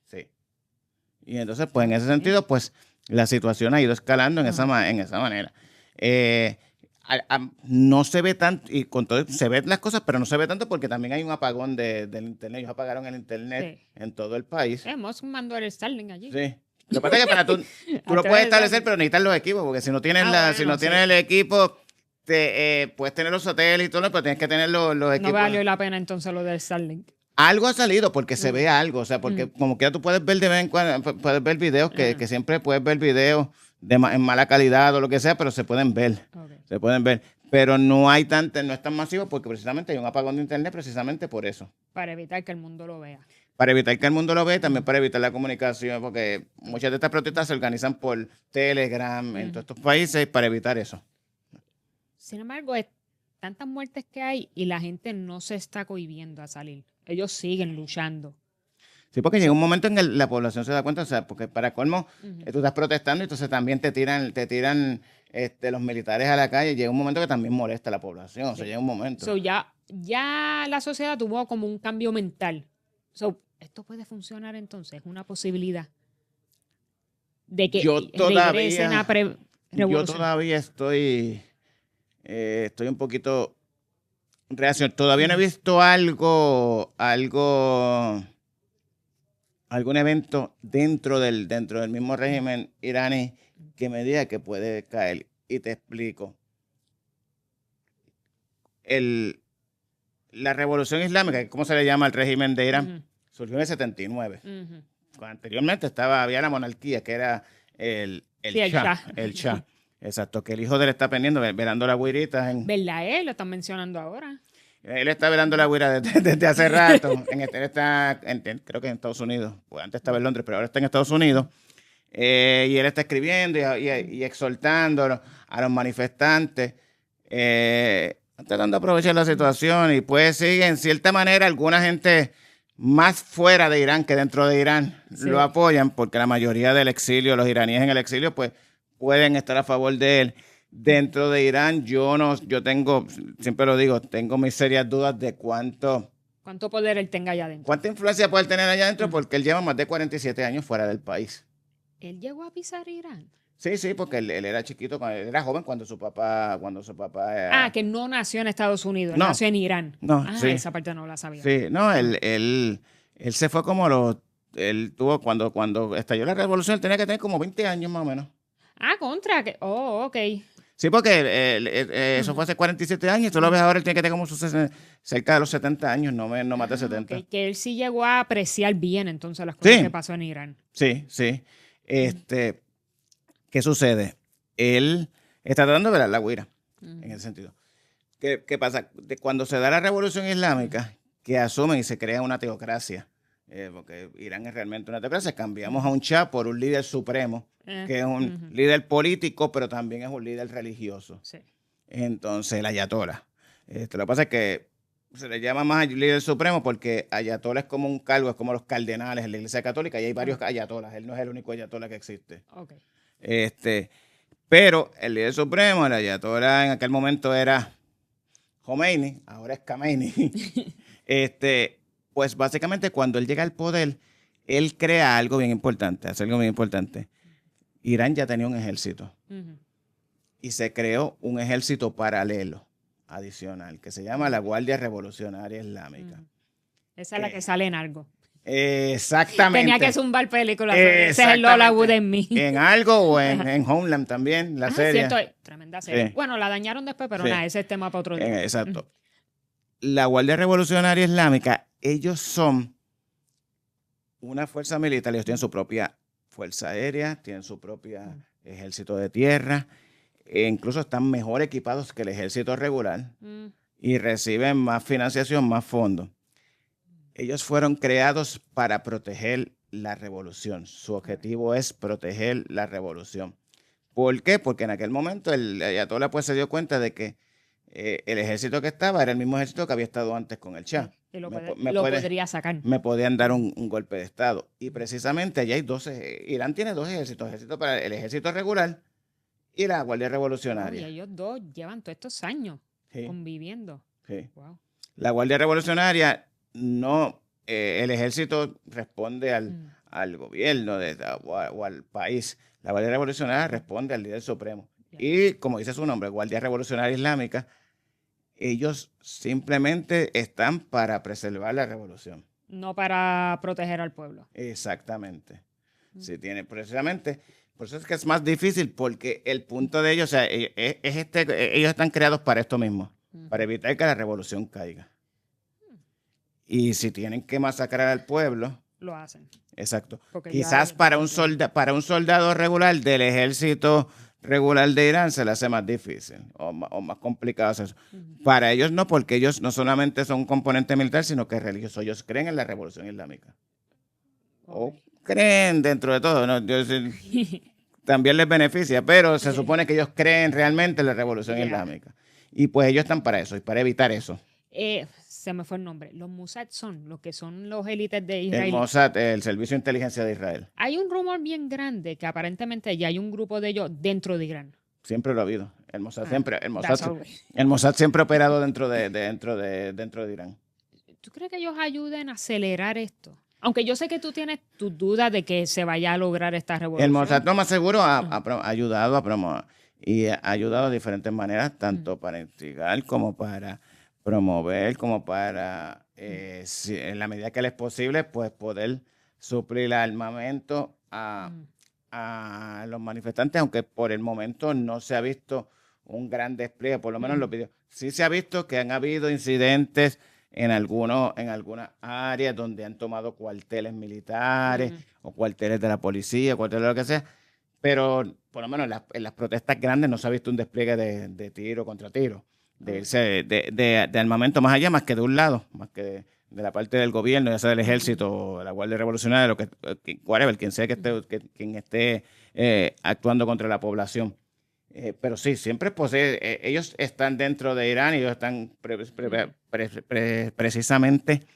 Sí. Y entonces, pues en ese sentido, pues la situación ha ido escalando en esa manera. No se ve tanto, y con todo se ven las cosas, pero no se ve tanto porque también hay un apagón del internet. Ellos apagaron el internet en todo el país. Hemos mandado el Starlink allí. Sí. Lo que pasa es que para tú lo puedes establecer, pero necesitas los equipos, porque si no tienes tienes el equipo, puedes tener los satélites y todo, pero tienes que tener los equipos. No valió la pena entonces lo del Starlink. Algo ha salido porque se ve algo, o sea, porque como que tú puedes ver de vez en cuando, puedes ver videos que siempre puedes ver videos en mala calidad o lo que sea, pero se pueden ver. Okay. Se pueden ver. Pero no es tan masivo porque precisamente hay un apagón de internet precisamente por eso. Para evitar que el mundo lo vea. Para evitar que el mundo lo vea y también para evitar la comunicación, porque muchas de estas protestas se organizan por Telegram en todos estos países para evitar eso. Sin embargo, tantas muertes que hay y la gente no se está cohibiendo a salir. Ellos siguen luchando. Sí, porque llega un momento en que la población se da cuenta, o sea, porque para colmo, tú estás protestando y entonces también te tiran los militares a la calle y llega un momento que también molesta a la población, o sea, llega un momento. So, ya la sociedad tuvo como un cambio mental. So, ¿esto puede funcionar entonces? ¿Es una posibilidad de que regresen a revolución? Yo todavía estoy un poquito reaccionario. Todavía no he visto algún evento dentro del mismo régimen iraní que me diga que puede caer. Y te explico. La revolución islámica, ¿cómo se le llama al régimen de Irán? Surgió en el 79. Anteriormente había la monarquía, que era el Shah. El Shah. Exacto, que el hijo de él está pendiendo, velando la güirita. ¿Verdad? Lo están mencionando ahora. Él está velando la güira desde hace rato. Él está, creo que en Estados Unidos. Pues antes estaba en Londres, pero ahora está en Estados Unidos. Y él está escribiendo y exhortando a los manifestantes. Tratando de aprovechar la situación. Y pues sí, en cierta manera, alguna gente más fuera de Irán que dentro de Irán lo apoyan, porque la mayoría del exilio, los iraníes en el exilio, pues pueden estar a favor de él. Dentro de Irán, yo tengo, siempre lo digo, tengo mis serias dudas de cuánto poder él tenga allá adentro. ¿Cuánta influencia puede él tener allá adentro? Porque él lleva más de 47 años fuera del país. ¿Él llegó a pisar Irán? Sí, porque él era chiquito, él era joven cuando su papá que no nació en Estados Unidos, no, nació en Irán. No, sí. Esa parte no la sabía. Sí, no, él se fue como él tuvo, cuando estalló la revolución, él tenía que tener como 20 años más o menos. Ok. Sí, porque eso fue hace 47 años, tú lo ves ahora, él tiene que tener como cerca de los 70 años, no más de 70. Okay. Que él sí llegó a apreciar bien entonces las cosas que pasó en Irán. Sí. ¿Qué sucede? Él está tratando de velar la güira, en ese sentido. ¿Qué pasa? Cuando se da la revolución islámica, que asumen y se crea una teocracia, porque Irán es realmente una teocracia, cambiamos a un Shah por un líder supremo, que es un líder político, pero también es un líder religioso. Sí. Entonces, el ayatollah. Lo que pasa es que se le llama más líder supremo porque ayatollah es como un cargo, es como los cardenales en la Iglesia Católica, y hay varios ayatollahs. Él no es el único ayatollah que existe. Okay. Pero el líder supremo, el ayatollah en aquel momento era Khomeini, ahora es Khamenei. Pues básicamente cuando él llega al poder, él crea algo bien importante, hace algo bien importante. Irán ya tenía un ejército y se creó un ejército paralelo, adicional, que se llama la Guardia Revolucionaria Islámica. Esa es la que sale en algo. Exactamente. Tenía que zumbar películas. Ese es el Lolawood en mí. En algo o en Homeland también, la serie. Cierto, tremenda serie. Sí. Bueno, la dañaron después, pero nada, ese es tema para otro día. Exacto. La Guardia Revolucionaria Islámica, ellos son una fuerza militar, ellos tienen su propia fuerza aérea, tienen su propio ejército de tierra, e incluso están mejor equipados que el ejército regular y reciben más financiación, más fondos. Ellos fueron creados para proteger la revolución. Su objetivo es proteger la revolución. ¿Por qué? Porque en aquel momento el ayatollah pues se dio cuenta de que el ejército que estaba era el mismo ejército que había estado antes con el Shah. Y lo podría sacar. Me podían dar un golpe de Estado. Y precisamente allá hay Irán tiene dos ejércitos, para el ejército regular y la Guardia Revolucionaria. Y ellos dos llevan todos estos años conviviendo. Sí. Wow. La Guardia Revolucionaria no, el ejército responde al gobierno o al país. La Guardia Revolucionaria responde al líder supremo. Y como dice su nombre, Guardia Revolucionaria Islámica, ellos simplemente están para preservar la revolución. No para proteger al pueblo. Exactamente. Sí, tiene precisamente. Por eso es que es más difícil, porque el punto de ellos, o sea, ellos están creados para esto mismo, para evitar que la revolución caiga. Y si tienen que masacrar al pueblo, lo hacen. Exacto. Porque quizás para un soldado regular del ejército regular de Irán se le hace más difícil o más complicado hacer eso. Para ellos no, porque ellos no solamente son un componente militar, sino que religioso. Ellos creen en la revolución islámica. O creen dentro de todo, ¿no? También les beneficia, pero se supone que ellos creen realmente en la revolución islámica. Y pues ellos están para eso, y para evitar eso. Se me fue el nombre. Los Mossad son los que son los élites de Israel. El Mossad, el Servicio de Inteligencia de Israel. Hay un rumor bien grande que aparentemente ya hay un grupo de ellos dentro de Irán. Siempre lo ha habido. El Mossad siempre ha operado dentro de Irán. ¿Tú crees que ellos ayuden a acelerar esto? Aunque yo sé que tú tienes tus dudas de que se vaya a lograr esta revolución. El Mossad, no más seguro, ha ayudado a promover y ha ayudado de diferentes maneras, tanto para instigar como para promover, como para, en la medida que les es posible, pues poder suplir armamento a los manifestantes, aunque por el momento no se ha visto un gran despliegue, por lo menos en los videos. Sí se ha visto que han habido incidentes en algunas áreas donde han tomado cuarteles militares o cuarteles de la policía, cuarteles de lo que sea, pero por lo menos en las protestas grandes no se ha visto un despliegue de tiro contra tiro, de armamento más allá, más que de un lado, más que de la parte del gobierno, ya sea del ejército o la Guardia Revolucionaria, quien sea quien esté actuando contra la población. Pero sí, siempre ellos están dentro de Irán y ellos están precisamente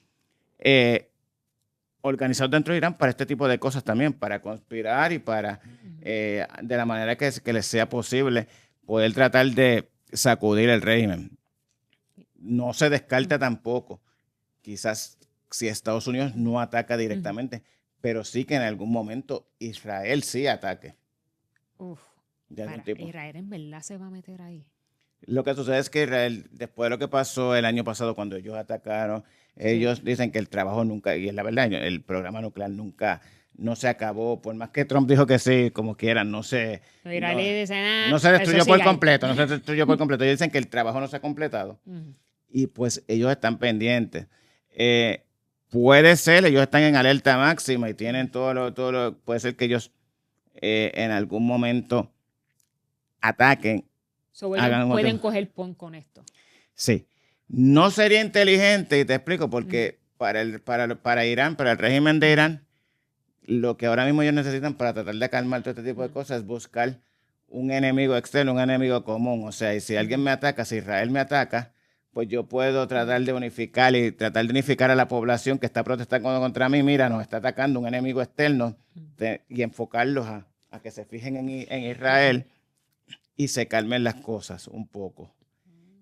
organizados dentro de Irán para este tipo de cosas también, para conspirar y para, de la manera que les sea posible, poder tratar de sacudir el régimen. No se descarta tampoco, quizás si Estados Unidos no ataca directamente, pero sí que en algún momento Israel sí ataque. Israel en verdad se va a meter ahí. Lo que sucede es que Israel, después de lo que pasó el año pasado cuando ellos atacaron, ellos dicen que el trabajo nunca, y es la verdad, el programa nuclear nunca no se acabó, por más que Trump dijo que sí, como quieran, no se destruyó por completo, no se destruyó por completo. Ellos dicen que el trabajo no se ha completado y pues ellos están pendientes. Puede ser, ellos están en alerta máxima y tienen puede ser que ellos en algún momento ataquen. Pueden coger pon con esto. Sí. No sería inteligente, y te explico, porque para Irán, para el régimen de Irán, lo que ahora mismo ellos necesitan para tratar de calmar todo este tipo de cosas es buscar un enemigo externo, un enemigo común. O sea, y si alguien me ataca, si Israel me ataca, pues yo puedo tratar de unificar a la población que está protestando contra mí. Mira, nos está atacando un enemigo externo y enfocarlos a que se fijen en Israel y se calmen las cosas un poco.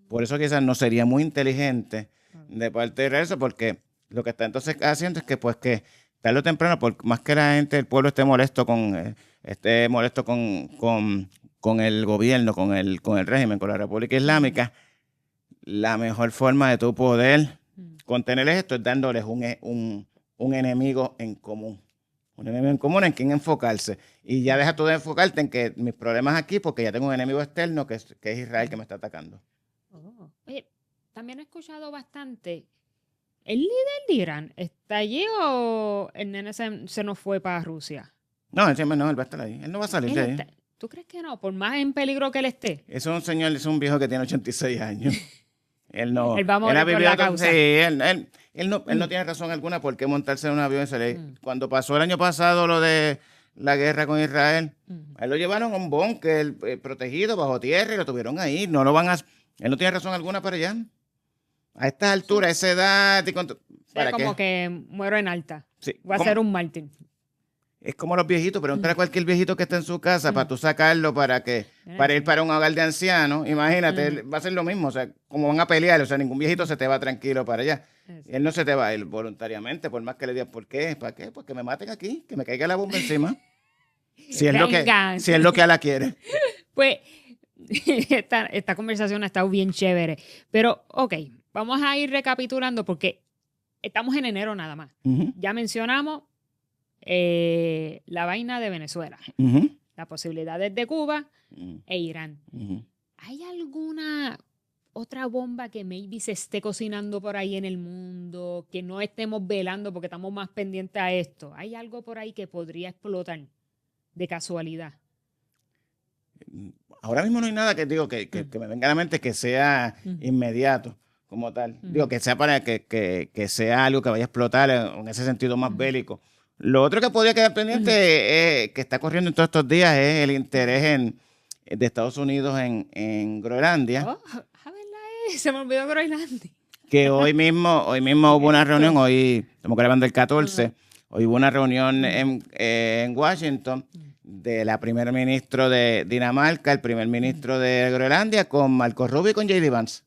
Por eso quizás no sería muy inteligente de parte de Israel, porque lo que está entonces haciendo es que pues que tarde o temprano, por más que la gente del pueblo esté molesto con el gobierno, con el régimen, con la República Islámica, la mejor forma de tú poder contenerles esto es dándoles un enemigo en común. Un enemigo en común en quien enfocarse. Y ya deja tú de enfocarte en que mis problemas aquí, porque ya tengo un enemigo externo que es Israel que me está atacando. Oye, también he escuchado bastante. ¿El líder de Irán está allí o el nene se nos fue para Rusia? No, él va a estar ahí. Él no va a salir de ahí. ¿Tú crees que no? Por más en peligro que él esté. Es un señor, es un viejo que tiene 86 años. Él no. Él va a morir por la causa. Sí, él no tiene razón alguna por qué montarse en un avión. Cuando pasó el año pasado lo de la guerra con Israel, él lo llevaron a un búnker protegido bajo tierra y lo tuvieron ahí. Él no tiene razón alguna para allá. A estas alturas, a esa edad. ¿Para como qué? Que muero en alta. Sí. Voy a ser un mártir. Es como los viejitos, pregúntale a cualquier viejito que esté en su casa para tú sacarlo para ir para un hogar de ancianos. Imagínate, va a ser lo mismo, o sea, como van a pelear, o sea, ningún viejito se te va tranquilo para allá. Y él no se te va a ir voluntariamente, por más que le digas, ¿por qué? ¿Para qué? Pues que me maten aquí, que me caiga la bomba encima. Si es lo que Ala quiere. Pues esta conversación ha estado bien chévere. Pero, ok, vamos a ir recapitulando porque estamos en enero nada más. Ya mencionamos la vaina de Venezuela, las posibilidades de Cuba e Irán. ¿Hay alguna otra bomba que maybe se esté cocinando por ahí en el mundo, que no estemos velando porque estamos más pendientes a esto? ¿Hay algo por ahí que podría explotar de casualidad? Ahora mismo no hay nada que digo que me venga a la mente que sea inmediato como tal. Digo, que sea para que sea algo que vaya a explotar en ese sentido más bélico. Lo otro que podría quedar pendiente que está corriendo en todos estos días es el interés de Estados Unidos en Groenlandia. Oh, se me olvidó Groenlandia. Que hoy mismo hubo una reunión, hoy estamos grabando el 14, hoy hubo una reunión en Washington de la primer ministro de Dinamarca, el primer ministro de Groenlandia, con Marco Rubio y con J.D. Vance,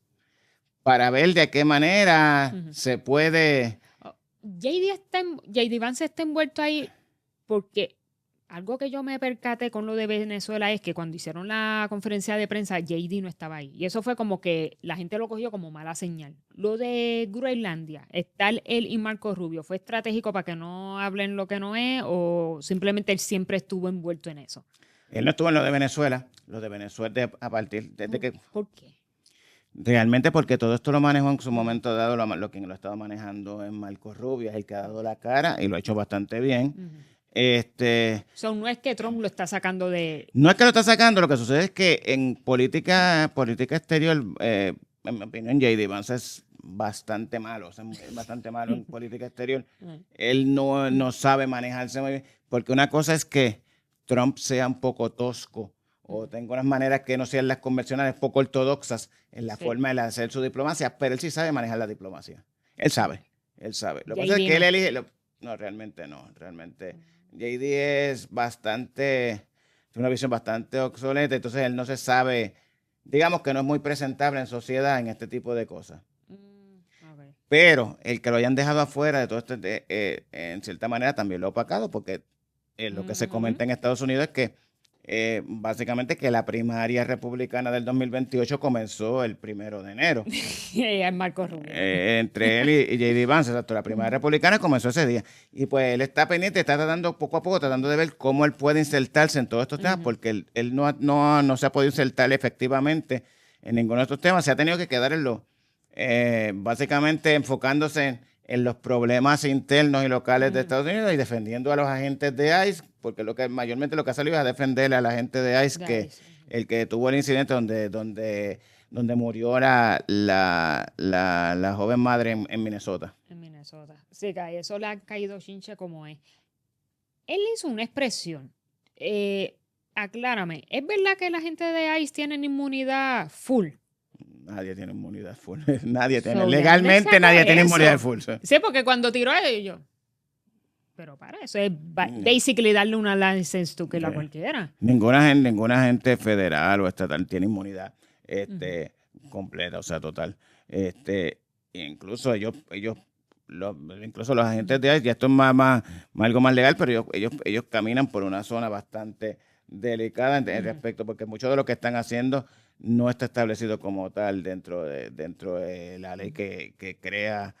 para ver de qué manera se puede... J.D. Vance está envuelto ahí porque algo que yo me percaté con lo de Venezuela es que cuando hicieron la conferencia de prensa, J.D. no estaba ahí. Y eso fue como que la gente lo cogió como mala señal. Lo de Groenlandia, estar él y Marco Rubio, ¿fue estratégico para que no hablen lo que no es o simplemente él siempre estuvo envuelto en eso? Él no estuvo en lo de Venezuela. Lo de Venezuela a partir de que... ¿Por qué? Realmente porque todo esto lo manejó en su momento dado, lo que lo estaba manejando es Marco Rubio, es el que ha dado la cara y lo ha hecho bastante bien. No es que Trump lo está sacando de... No es que lo está sacando, lo que sucede es que en política exterior, en mi opinión, J.D. Vance es bastante malo, es bastante malo en política exterior. Él no sabe manejarse muy bien, porque una cosa es que Trump sea un poco tosco o tenga unas maneras que no sean las convencionales, poco ortodoxas en la forma de hacer su diplomacia, pero él sí sabe manejar la diplomacia. Él sabe. Lo que pasa es que él elige... No, realmente no. Realmente J.D. es una visión bastante obsoleta, entonces él no se sabe, digamos que no es muy presentable en sociedad en este tipo de cosas. Okay. Pero el que lo hayan dejado afuera de todo esto, en cierta manera también lo ha opacado, porque lo que se comenta en Estados Unidos es que básicamente que la primaria republicana del 2028 comenzó el 1 de enero. Marco Rubio. Entre él y J.D. Vance, exacto. La primaria republicana comenzó ese día. Y pues él está pendiente, está tratando poco a poco, tratando de ver cómo él puede insertarse en todos estos temas, porque él no se ha podido insertar efectivamente en ninguno de estos temas. Se ha tenido que quedar básicamente enfocándose en los problemas internos y locales de Estados Unidos y defendiendo a los agentes de ICE, porque mayormente lo que ha salido es a defender a la gente de ICE, el que tuvo el incidente donde murió la joven madre en Minnesota. En Minnesota. Sí, que eso le ha caído chinche como es. Él hizo una expresión. Aclárame, ¿es verdad que la gente de ICE tienen inmunidad full? Nadie tiene inmunidad full. Legalmente nadie tiene inmunidad full. Sí, porque cuando tiró yo. Pero para eso es basically darle una license to kill a cualquiera. Ninguna agente federal o estatal tiene inmunidad completa, o sea, total. Incluso incluso los agentes de ICE, ya esto es algo más legal, pero ellos caminan por una zona bastante delicada en respecto, porque mucho de lo que están haciendo no está establecido como tal dentro de la ley que crea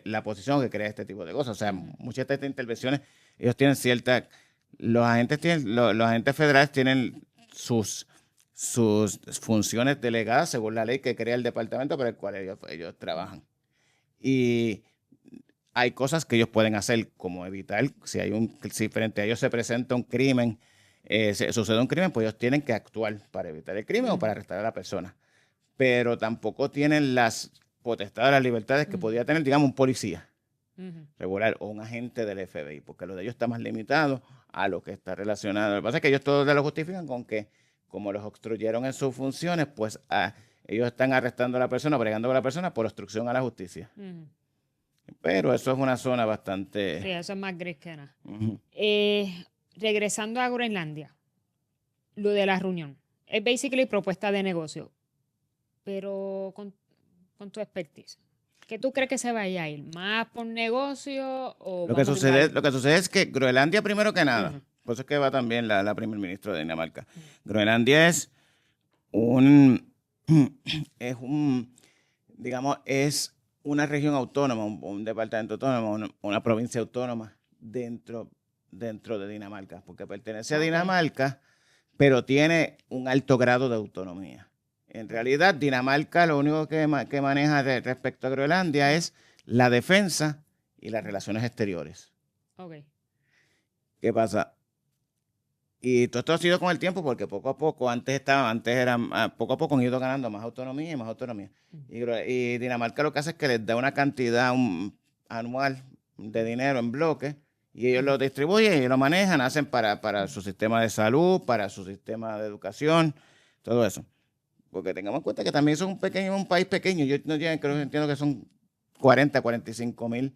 la posición, que crea este tipo de cosas. O sea, muchas de estas intervenciones, ellos tienen los agentes federales tienen sus funciones delegadas según la ley que crea el departamento para el cual ellos trabajan. Y hay cosas que ellos pueden hacer, como evitar, si frente a ellos se presenta un crimen, sucede un crimen, pues ellos tienen que actuar para evitar el crimen o para arrestar a la persona. Pero tampoco tienen las potestades, las libertades que podría tener, digamos, un policía regular o un agente del FBI, porque lo de ellos está más limitado a lo que está relacionado. Lo que pasa es que ellos todos lo justifican con que, como los obstruyeron en sus funciones, pues ellos están arrestando a la persona, bregando con la persona por obstrucción a la justicia. Pero eso es una zona Sí, bastante... eso es más gris que nada. Ujú. Regresando a Groenlandia, lo de la reunión. Es basically propuesta de negocio, pero con tu expertise. ¿Qué tú crees que se vaya a ir? ¿Más por negocio o Lo que vamos a sucede, invadir? lo que sucede es que Groenlandia, primero que nada, Ujú, por eso es que va también la primer ministro de Dinamarca. ujú. Groenlandia es un, digamos, es una región autónoma, un departamento autónomo, una provincia autónoma dentro de Dinamarca, porque pertenece a Ok. Dinamarca, pero tiene un alto grado de autonomía. En realidad, Dinamarca lo único que maneja respecto a Groenlandia es la defensa y las relaciones exteriores. Ok. ¿Qué pasa? Y todo esto ha sido con el tiempo porque poco a poco, poco a poco han ido ganando más autonomía y más autonomía. Y Dinamarca lo que hace es que les da una cantidad anual de dinero en bloque y ellos lo distribuyen y lo manejan, hacen para su sistema de salud, para su sistema de educación, todo eso. Porque tengamos en cuenta que también son un país pequeño. Yo no entiendo que son 45.000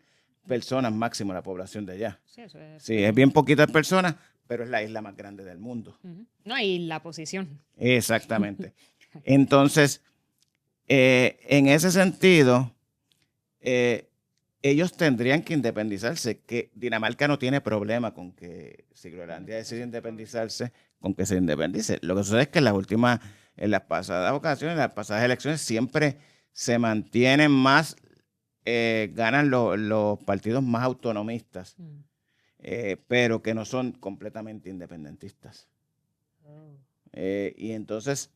personas máximo la población de allá. Sí, eso es Sí, es pequeño. bien poquitas personas, pero es la isla más grande del mundo. Ujú. No, y la posición. Exactamente. Entonces, en ese sentido, eh, ellos tendrían que independizarse, que Dinamarca no tiene problema con que si Groenlandia decide independizarse, con que se independice. Lo que sucede es que en las pasadas ocasiones, en las pasadas elecciones, siempre se mantienen más, ganan los partidos más autonomistas, Mm. pero que no son completamente independentistas. Oh. Y entonces,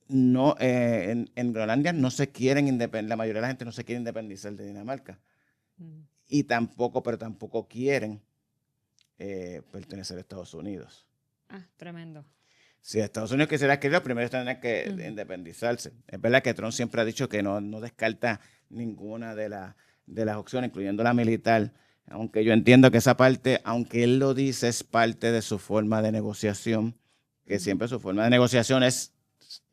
no, en Groenlandia no se quieren independizar, la mayoría de la gente no se quiere independizar de Dinamarca. Mm. Y tampoco quieren pertenecer a Estados Unidos. Ah, tremendo. Si Estados Unidos quisiera adquirirlo, primero tendrían que Ujú. independizarse. Es verdad que Trump siempre ha dicho que no descarta ninguna de las opciones, incluyendo la militar, aunque yo entiendo que esa parte, aunque él lo dice, es parte de su forma de negociación, que Ujú. siempre su forma de negociación es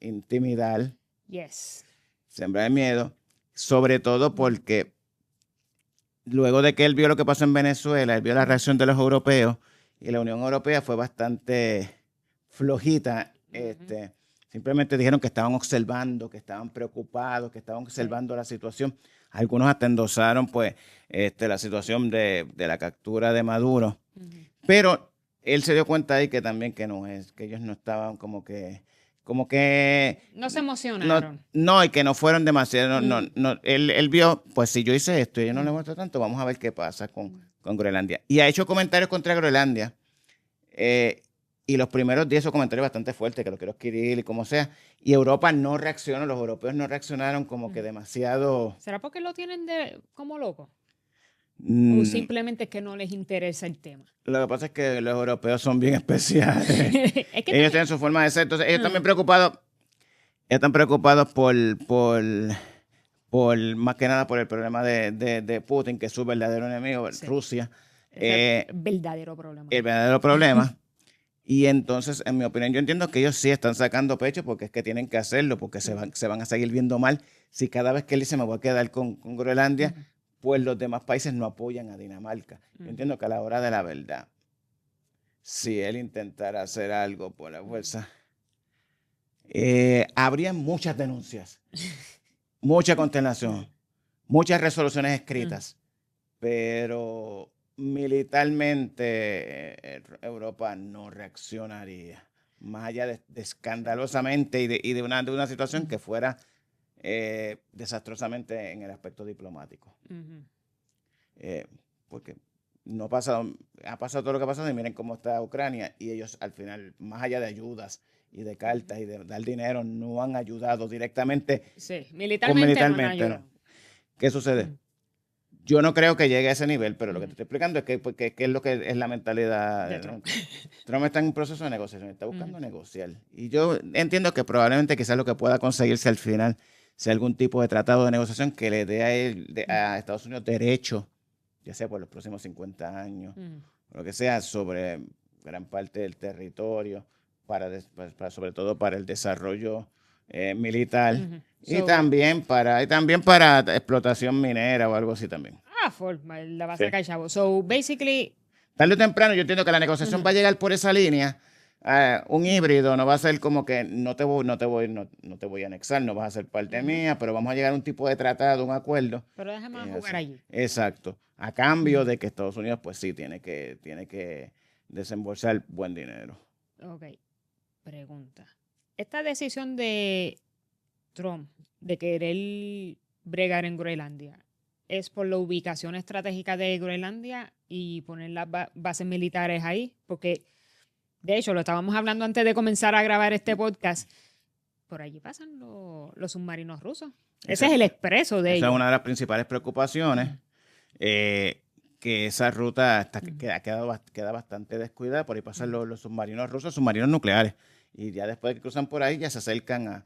intimidar, Yes. sembrar miedo, sobre todo porque luego de que él vio lo que pasó en Venezuela, él vio la reacción de los europeos y la Unión Europea fue bastante flojita. Ujú. Simplemente dijeron que estaban observando, que estaban preocupados, que estaban Sí. observando la situación. Algunos hasta endosaron pues, la situación de la captura de Maduro. Ujú. Pero él se dio cuenta ahí que también que ellos no estaban como que No se no, emocionaron. no, y que no fueron demasiado, Mm. él vio, pues si yo hice esto y a ellos no les Mm. gusta tanto, vamos a ver qué pasa Mm. con Groenlandia. Y ha hecho comentarios contra Groenlandia, y los primeros días esos comentarios bastante fuertes, que lo quiero adquirir y como sea, y Europa no reaccionó, los europeos no reaccionaron como que Mm. demasiado... ¿Será porque lo tienen como loco? ¿O mm, simplemente es que no les interesa el tema? lo que pasa es que los europeos son bien especiales. Es que Ellos también. tienen su forma de ser, entonces ellos Ah, están preocupados por más que nada por el problema de Putin, que es su verdadero enemigo, sí, Rusia, ese es el verdadero problema. el verdadero problema. Y entonces, en mi opinión, yo entiendo que ellos sí están sacando pecho porque es que tienen que hacerlo, porque se van a seguir viendo mal. Si cada vez que él dice me voy a quedar con Groenlandia, Ujú. pues los demás países no apoyan a Dinamarca. Yo Ujú. entiendo que a la hora de la verdad, si él intentara hacer algo por la fuerza, habría muchas denuncias, mucha consternación, muchas resoluciones Ujú. escritas, pero militarmente Europa no reaccionaría, más allá de escandalosamente y de una situación que fuera desastrosamente en el aspecto diplomático. Ujú. Eh, porque ha pasado todo lo que ha pasado y miren cómo está Ucrania y ellos al final, más allá de ayudas y de cartas y de dar dinero, no han ayudado directamente Sí, con militarmente no han militarmente, ¿no? ayudado. ¿Qué sucede? Mm. Yo no creo que llegue a ese nivel, pero lo que te Ujú. estoy explicando es que es lo que es la mentalidad De de Trump. Trump. Trump está en un proceso de negociación, está Ujú. buscando negociar. Y yo entiendo que probablemente quizás lo que pueda conseguirse al final sea algún tipo de tratado de negociación que le dé a Estados Unidos derecho, ya sea por los próximos 50 años, Ujú. o lo que sea, sobre gran parte del territorio, sobre todo para el desarrollo militar Ujú. Y también para explotación minera o algo así también. La va a sacar chavo. So, basically... Tarde o temprano yo entiendo que la negociación va a llegar por esa línea. Un híbrido no va a ser como que no te voy a anexar, no vas a ser parte mía, pero vamos a llegar a un tipo de tratado, un acuerdo. Pero déjame jugar allí. Exacto. A cambio de que Estados Unidos, pues sí, tiene que desembolsar buen dinero. Ok. Pregunta. Esta decisión de Trump de querer bregar en Groenlandia, ¿es por la ubicación estratégica de Groenlandia y poner las bases militares ahí? Porque, de hecho, lo estábamos hablando antes de comenzar a grabar este podcast. Por allí pasan los submarinos rusos. Ese es el expreso de ellos. Esa es una de las principales preocupaciones. Que esa ruta queda bastante descuidada. Por ahí pasan los submarinos rusos, submarinos nucleares. Y ya después de que cruzan por ahí, ya se acercan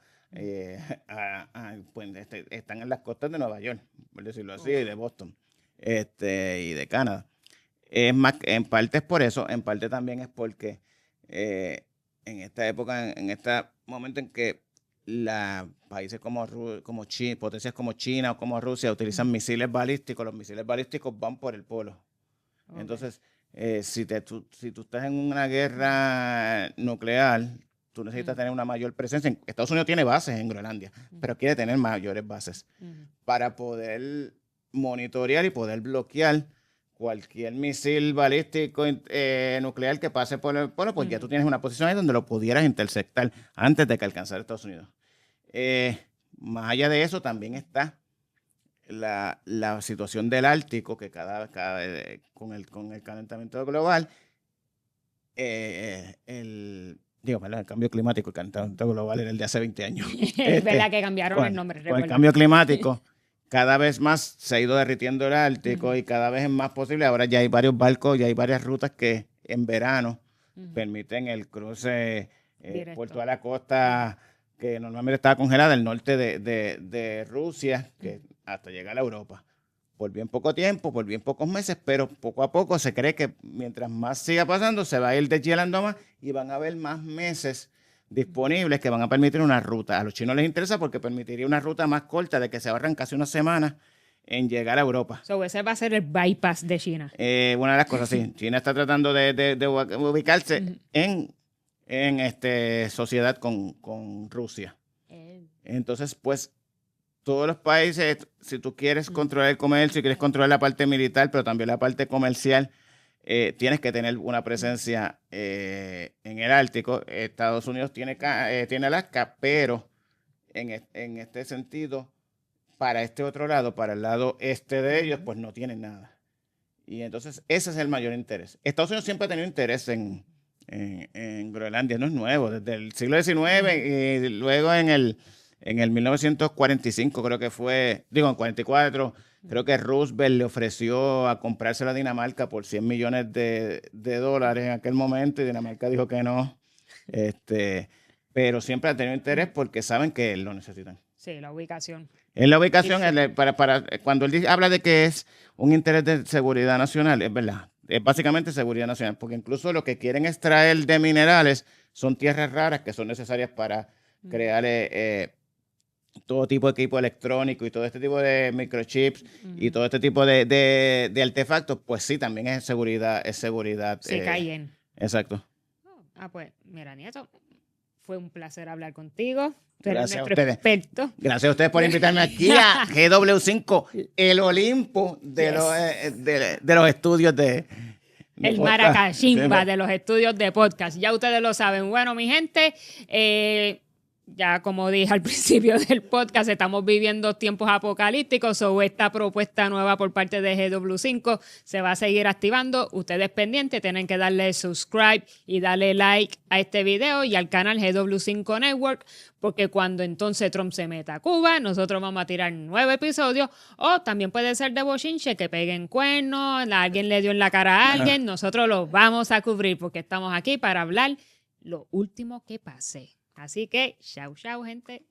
pues, están en las costas de Nueva York, por decirlo así, y de Boston, y de Canadá. Es más, en parte es por eso, en parte también es porque en esta época, en este momento en que países como China, potencias como China o como Rusia utilizan misiles balísticos, los misiles balísticos van por el polo. Okay. Entonces, si tú estás en una guerra nuclear, tú necesitas tener una mayor presencia. Estados Unidos tiene bases en Groenlandia, pero quiere tener mayores bases para poder monitorear y poder bloquear cualquier misil balístico nuclear que pase por el polo, pues ya tú tienes una posición ahí donde lo pudieras interceptar antes de que alcanzara Estados Unidos. Más allá de eso, también está la situación del Ártico, que con el calentamiento global, el cambio climático, el calentamiento global era el de hace 20 años. Es verdad que cambiaron el nombre. Con el cambio climático, cada vez más se ha ido derritiendo el Ártico y cada vez es más posible. Ahora ya hay varios barcos, ya hay varias rutas que en verano permiten el cruce por toda la costa que normalmente estaba congelada, el norte de Rusia, que hasta llegar a Europa. Por bien poco tiempo, por bien pocos meses, pero poco a poco se cree que mientras más siga pasando, se va a ir deshielando más y van a haber más meses disponibles que van a permitir una ruta. A los chinos les interesa porque permitiría una ruta más corta de que se ahorran casi una semana en llegar a Europa. So, ese va a ser el bypass de China. Una de las cosas, sí. China está tratando de ubicarse en sociedad con Rusia. Entonces, pues, todos los países, si tú quieres controlar el comercio, si quieres controlar la parte militar, pero también la parte comercial, tienes que tener una presencia en el Ártico. Estados Unidos tiene Alaska, pero en este sentido, para este otro lado, para el lado este de ellos, pues no tienen nada. Y entonces ese es el mayor interés. Estados Unidos siempre ha tenido interés en Groenlandia, no es nuevo, desde el siglo XIX y luego en el 1945 creo que fue, en 44, creo que Roosevelt le ofreció a comprárselo a Dinamarca por $100 millones de dólares en aquel momento y Dinamarca dijo que no. Pero siempre ha tenido interés porque saben que lo necesitan. Sí, la ubicación. En la ubicación, cuando él habla de que es un interés de seguridad nacional, es verdad. Es básicamente seguridad nacional, porque incluso lo que quieren extraer de minerales son tierras raras que son necesarias para crear todo tipo de equipo electrónico y todo este tipo de microchips y todo este tipo de artefactos, pues sí, también es seguridad. Se caen. Exacto. Pues, mira, Nieto, fue un placer hablar contigo. Gracias a ustedes. Experto. Gracias a ustedes por invitarme aquí a GW5, el Olimpo de los estudios de el Maracachimba de los estudios de podcast. Ya ustedes lo saben. Bueno, mi gente, ya como dije al principio del podcast, estamos viviendo tiempos apocalípticos, o esta propuesta nueva por parte de GW5 se va a seguir activando. Ustedes pendientes, tienen que darle subscribe y darle like a este video y al canal GW5 Network, porque cuando entonces Trump se meta a Cuba, nosotros vamos a tirar 9 episodios, o también puede ser de bochinche, que peguen cuernos, alguien le dio en la cara a alguien, nosotros los vamos a cubrir, porque estamos aquí para hablar lo último que pase. Así que, chau, chau, gente.